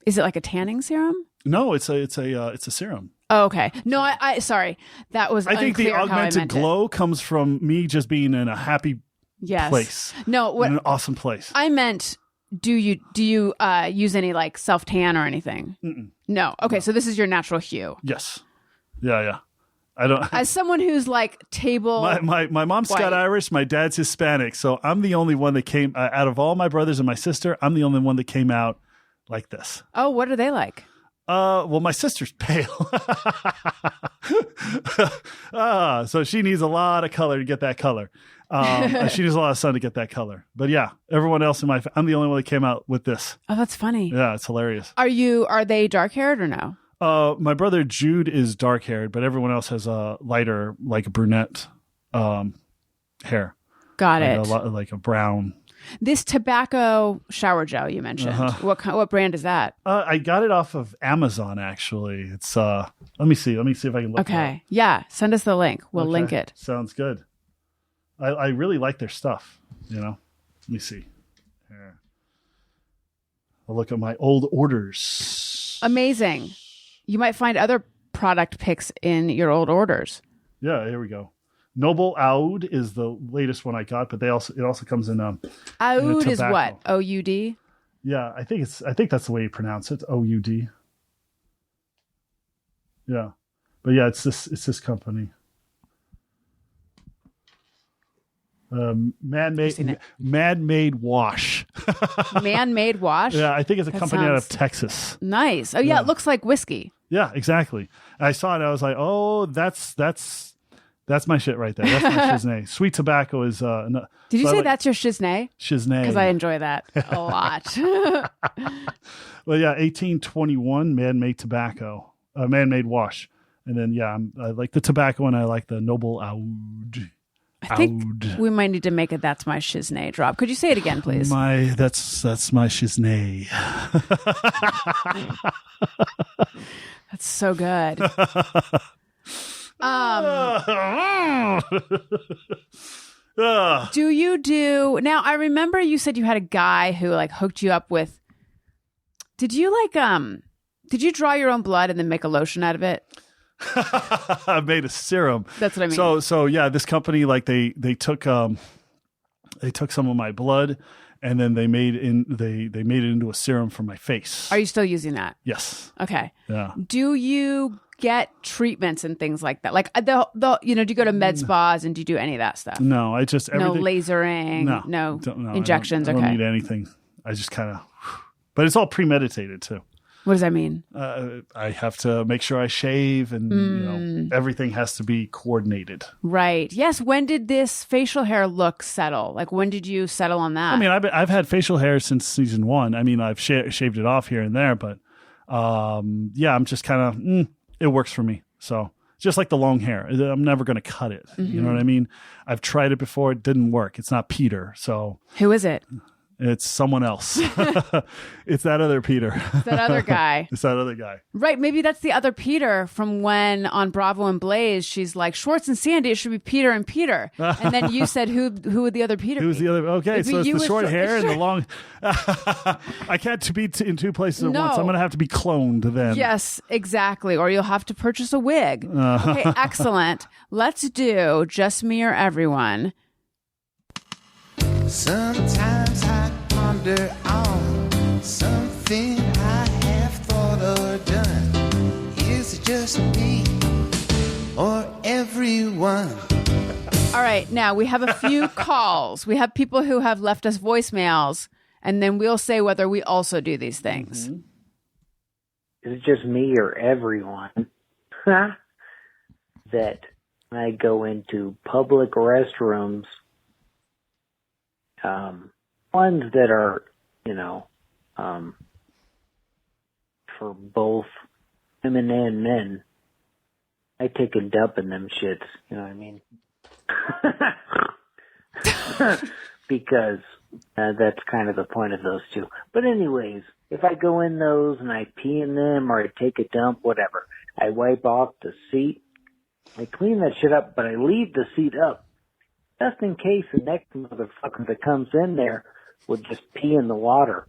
Is it like a tanning serum? No, it's a serum. Oh, okay. No, I sorry. That was I think the augmented glow comes from me just being in a happy place. No, in an awesome place. I meant, do you use any self tan or anything? No. Okay, so this is your natural hue. Yes. Yeah. I don't. As someone who's table. My mom's Scott Irish. My dad's Hispanic. So I'm the only one that came out of all my brothers and my sister. I'm the only one that came out like this. Oh, what are they like? Well, my sister's pale. So she needs a lot of color to get that color. She needs a lot of sun to get that color. But yeah, everyone else I'm the only one that came out with this. Oh, that's funny. Yeah, it's hilarious. Are they dark haired or no? My brother Jude is dark haired, but everyone else has a lighter, brunette, hair. Got it. Like a brown. This tobacco shower gel you mentioned. What brand is that? I got it off of Amazon, actually. It's let me see if I can look. Okay. Yeah. Send us the link. We'll link it. Sounds good. I really like their stuff. Let me see. Here. I'll look at my old orders. Amazing. You might find other product picks in your old orders. Yeah. Here we go. Noble Oud is the latest one I got, but it also comes in Oud is what? OUD? Yeah, I think that's the way you pronounce it. OUD. Yeah. But yeah, it's this company. Man-made wash. Man-made wash? Yeah, I think it's a company out of Texas. Nice. Oh yeah, it looks like whiskey. Yeah, exactly. I saw it, I was like, oh, that's my shit right there. That's my shiznay. Sweet tobacco is. Did you say that's your shiznay? Shiznay. Because I enjoy that a lot. Well, yeah, 1821 man-made tobacco, man-made wash, and then I like the tobacco and I like the Noble Oud. I think we might need to make a "That's my shiznay" drop. Could you say it again, please? That's my shiznay. That's so good. Do you do now? I remember you said you had a guy who like hooked you up with. Did you Did you draw your own blood and then make a lotion out of it? I made a serum. That's what I mean. So yeah, this company like they took some of my blood and then they made it into a serum for my face. Are you still using that? Yes. Okay. Yeah. Do you get treatments and things like that? Like do you go to med spas and do you do any of that stuff? No, I just no lasering, no injections. I don't need anything. I just kind of, but it's all premeditated too. What does that mean? I have to make sure I shave and everything has to be coordinated. Right. Yes. When did this facial hair look settle? Like when did you settle on that? I mean, I've had facial hair since season 1. I mean, I've shaved it off here and there, but yeah, I'm just kind of, it works for me. So just like the long hair, I'm never going to cut it. Mm-hmm. You know what I mean? I've tried it before. It didn't work. It's not Peter. So who is it? It's someone else. It's that other Peter. It's that other guy. It's that other guy. Right. Maybe that's the other Peter from when on Bravo and Blaze, she's like, Schwartz and Sandy, it should be Peter and Peter. And then you said, who would the other Peter be? Who's the other? Okay, so it's the short hair and the long. I can't be in two places at once. I'm going to have to be cloned then. Yes, exactly. Or you'll have to purchase a wig. Okay, excellent. Let's do Just Me or Everyone. Sometimes I ponder on something I have thought or done. Is it just me or everyone? All right, now we have a few calls. We have people who have left us voicemails, and then we'll say whether we also do these things. Mm-hmm. Is it just me or everyone that when I go into public restrooms, ones that are, for both women and men, I take a dump in them shits, you know what I mean? Because that's kind of the point of those two. But anyways, if I go in those and I pee in them or I take a dump, whatever, I wipe off the seat, I clean that shit up, but I leave the seat up just in case the next motherfucker that comes in there would just pee in the water.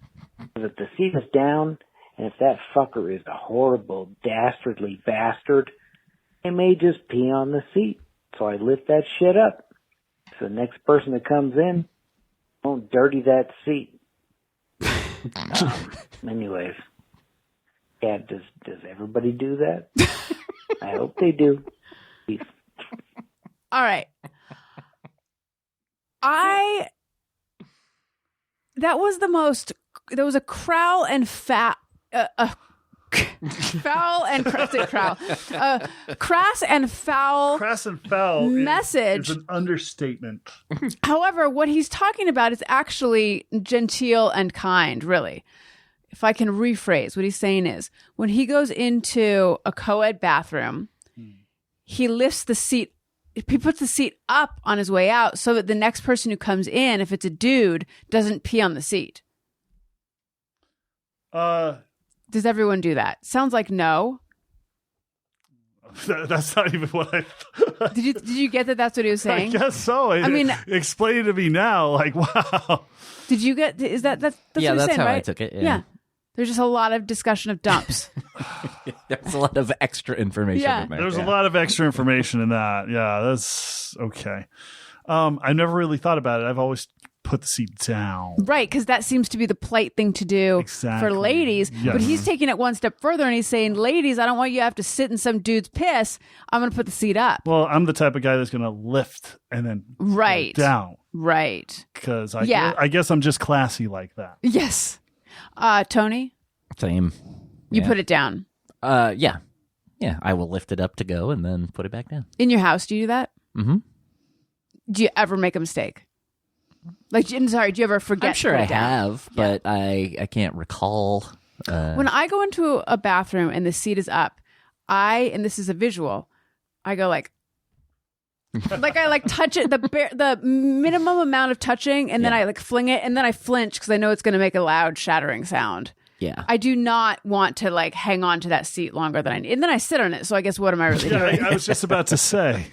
But if the seat is down, and if that fucker is a horrible, dastardly bastard, they may just pee on the seat. So I lift that shit up. So the next person that comes in won't dirty that seat. Anyways. Yeah, does everybody do that? I hope they do. Peace. All right. There was a crowl and foul and crass and foul message. It's an understatement. However, what he's talking about is actually genteel and kind, really. If I can rephrase, what he's saying is when he goes into a co-ed bathroom, he lifts the seat. He puts the seat up on his way out so that the next person who comes in, if it's a dude, doesn't pee on the seat. Does everyone do that? Sounds like no. That's not even what I thought. Did you get that that's what he was saying? I guess so. I mean, explain it to me now. Like, wow. Did you get, that's what that's saying, how right? I took it. Yeah. There's just a lot of discussion of dumps. There's a lot of extra information in there. There's a lot of extra information in that. Yeah, that's okay. I never really thought about it. I've always put the seat down. Right, because that seems to be the polite thing to do for ladies. Yes. But he's taking it one step further and he's saying, ladies, I don't want you to have to sit in some dude's piss. I'm going to put the seat up. Well, I'm the type of guy that's going to lift and then put it down. Right. Because I guess I'm just classy like that. Yes. Tony? Same. You put it down? Yeah. Yeah, I will lift it up to go and then put it back down. In your house, do you do that? Mm-hmm. Do you ever make a mistake? Like, do you ever forget? I'm sure I have, but I can't recall. When I go into a bathroom and the seat is up, and this is a visual, I go like I touch it, the minimum amount of touching, and then I fling it, and then I flinch because I know it's going to make a loud shattering sound. Yeah. I do not want to like hang on to that seat longer than I need. And then I sit on it. So I guess what am I really doing? I was just about to say.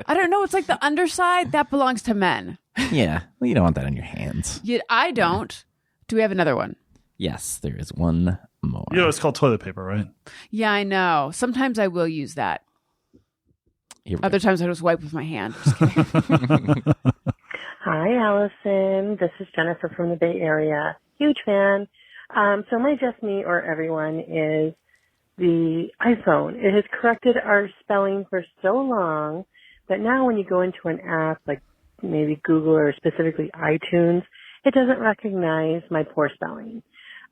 I don't know. It's like the underside that belongs to men. Yeah. Well, you don't want that on your hands. I don't. Do we have another one? Yes, there is one more. You know, it's called toilet paper, right? Yeah, I know. Sometimes I will use that. Here we Other go. times I just wipe with my hand. Just kidding. Hi, Allison. This is Jennifer from the Bay Area. Huge fan. So my just me or everyone is the iPhone. It has corrected our spelling for so long that now when you go into an app like maybe Google or specifically iTunes, it doesn't recognize my poor spelling.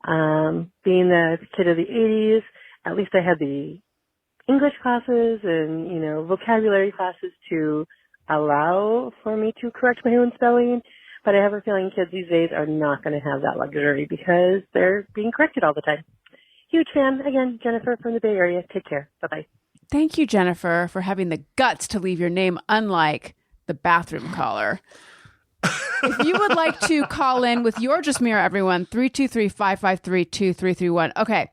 Being the kid of the 80s, at least I had the English classes and, you know, vocabulary classes to allow for me to correct my own spelling. But I have a feeling kids these days are not going to have that luxury because they're being corrected all the time. Huge fan. Again, Jennifer from the Bay Area. Take care. Bye-bye. Thank you, Jennifer, for having the guts to leave your name unlike the bathroom caller. If you would like to call in with your Just Mirror Everyone, 323-553-2331. Okay.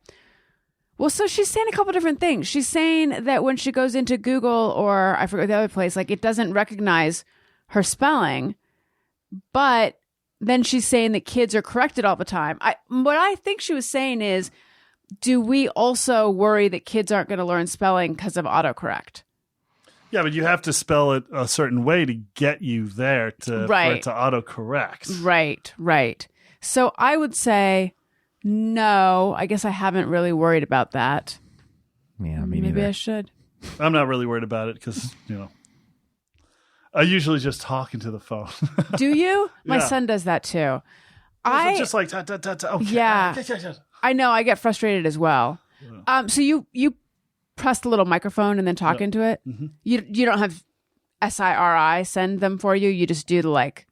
Well, so she's saying a couple different things. She's saying that when she goes into Google or I forget the other place, like it doesn't recognize her spelling. But then she's saying that kids are corrected all the time. What I think she was saying is, do we also worry that kids aren't going to learn spelling because of autocorrect? Yeah, but you have to spell it a certain way to get you there for it to autocorrect. Right. So I would say, no, I guess I haven't really worried about that. Yeah, me Maybe neither. I should. I'm not really worried about it because, you know, I usually just talk into the phone. Do you? My Yeah. son does that too. It's just like, okay. Yeah. I know. I get frustrated as well. So you press the little microphone and then talk into it. Mm-hmm. You don't have SIRI send them for you. You just do the like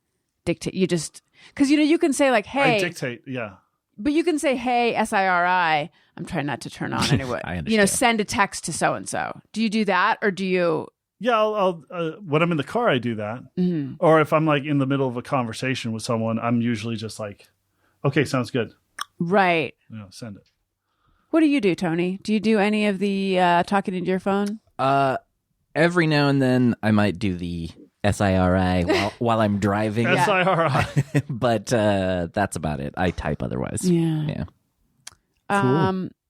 dictate. You just because you can say like hey. I dictate, yeah. But you can say hey SIRI. I'm trying not to turn on anyway. I understand. Send a text to so and so. Do you do that or do you? Yeah, I'll when I'm in the car, I do that. Mm-hmm. Or if I'm like in the middle of a conversation with someone, I'm usually just like, okay, sounds good. Right. Send it. What do you do, Tony? Do you do any of the talking into your phone? Every now and then I might do the SIRI while I'm driving. SIRI. But that's about it. I type otherwise. Yeah.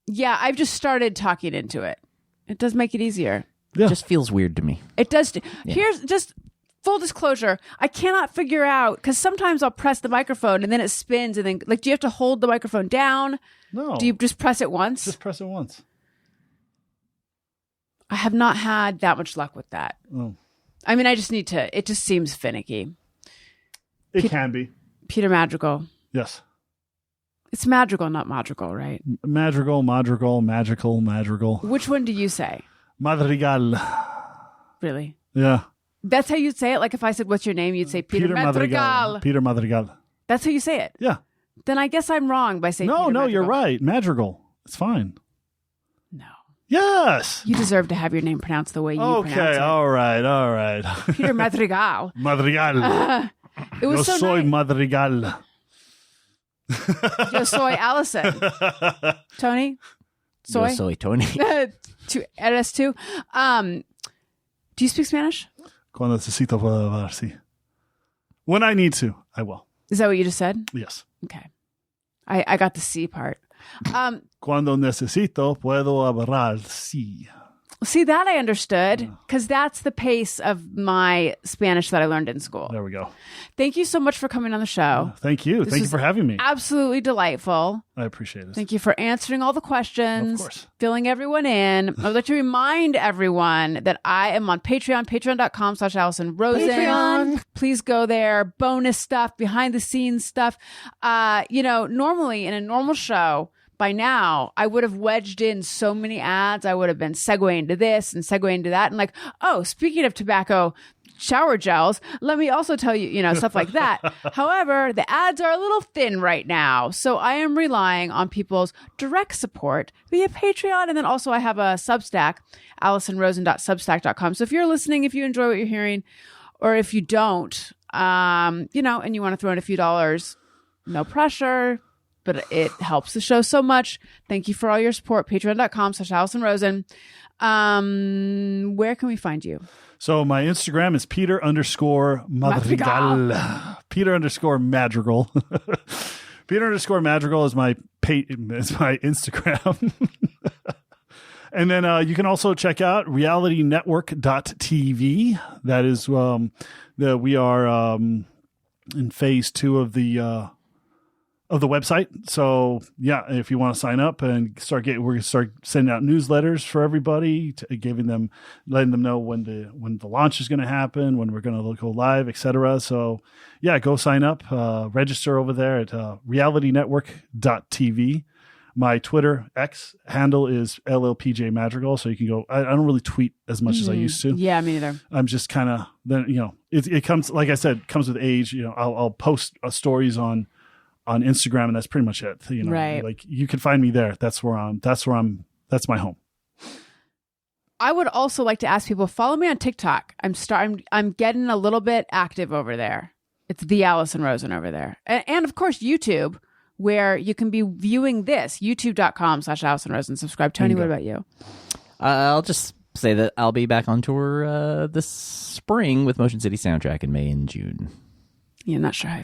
Yeah, I've just started talking into it. It does make it easier. Yeah. It just feels weird to me. It does. Here's just full disclosure. I cannot figure out because sometimes I'll press the microphone and then it spins and then like, do you have to hold the microphone down? No. Do you just press it once? Just press it once. I have not had that much luck with that. Oh. I mean, I just need to. It just seems finicky. It can be. Peter Madrigal. Yes. It's Madrigal, not Madrigal, right? Magical. Which one do you say? Madrigal. Really? Yeah. That's how you'd say it? Like if I said, what's your name? You'd say Peter Madrigal. Peter Madrigal. That's how you say it? Yeah. Then I guess I'm wrong by saying No, Peter no, you're Madrigal. right. Madrigal. It's fine. No. Yes. You deserve to have your name pronounced the way you pronounce Okay. it. All right. Peter Madrigal. Madrigal. It was Yo so soy nice. Madrigal. Yo soy Allison. Tony? Soy? Yo soy Tony. Eres tú. Do you speak Spanish? Cuando necesito puedo hablar, sí. When I need to, I will. Is that what you just said? Yes. Okay. I got the C part. Cuando necesito puedo hablar, sí. See, that I understood because that's the pace of my Spanish that I learned in school. There we go. Thank you so much for coming on the show. Thank you. Thank you was for having me. Absolutely delightful. I appreciate it. Thank you for answering all the questions, Of course. filling everyone in. I'd like to remind everyone that I am on Patreon, patreon.com/Allison Rosen. Patreon. Please go there. Bonus stuff, behind the scenes stuff. Normally in a normal show, by now, I would have wedged in so many ads. I would have been segueing to this and segueing to that. And like, oh, speaking of tobacco shower gels, let me also tell you, stuff like that. However, the ads are a little thin right now. So I am relying on people's direct support via Patreon. And then also I have a Substack, AllisonRosen.substack.com. So if you're listening, if you enjoy what you're hearing, or if you don't, and you want to throw in a few dollars, no pressure. but it helps the show so much. Thank you for all your support. Patreon.com/AllisonRosen. Where can we find you? So my Instagram is Peter_Madrigal. Peter_Madrigal. Peter_Madrigal is my Instagram. And then you can also check out realitynetwork.tv. That is we are in phase 2 of the website. So yeah, if you want to sign up and we're going to start sending out newsletters for everybody, letting them know when the launch is going to happen, when we're going to go live, etc. So yeah, go sign up, register over there at realitynetwork.tv. My Twitter X handle is LLPJ Madrigal, so you can go. I don't really tweet as much as I used to. Yeah, me neither. I'm just kind of it comes, like I said, comes with age. I'll post stories on Instagram, and that's pretty much it. Right. Like you can find me there. That's my home. I would also like to ask people, follow me on TikTok. I'm getting a little bit active over there. It's the Allison Rosen over there, and of course YouTube, where you can be viewing this, youtube.com/Allison Rosen. Subscribe. Tony, what about you? I'll just say that I'll be back on tour this spring with Motion City Soundtrack in May and June. Yeah, not sure how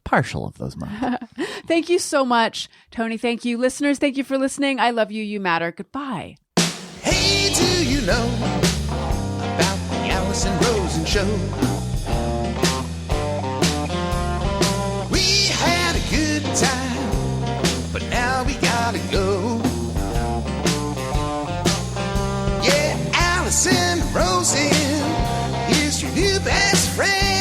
partial of those months. Thank you so much, Tony. Thank you. Listeners, thank you for listening. I love you. You matter. Goodbye. Hey, do you know about the Allison Rosen Show? We had a good time, but now we gotta go. Yeah, Allison Rosen is your new best friend.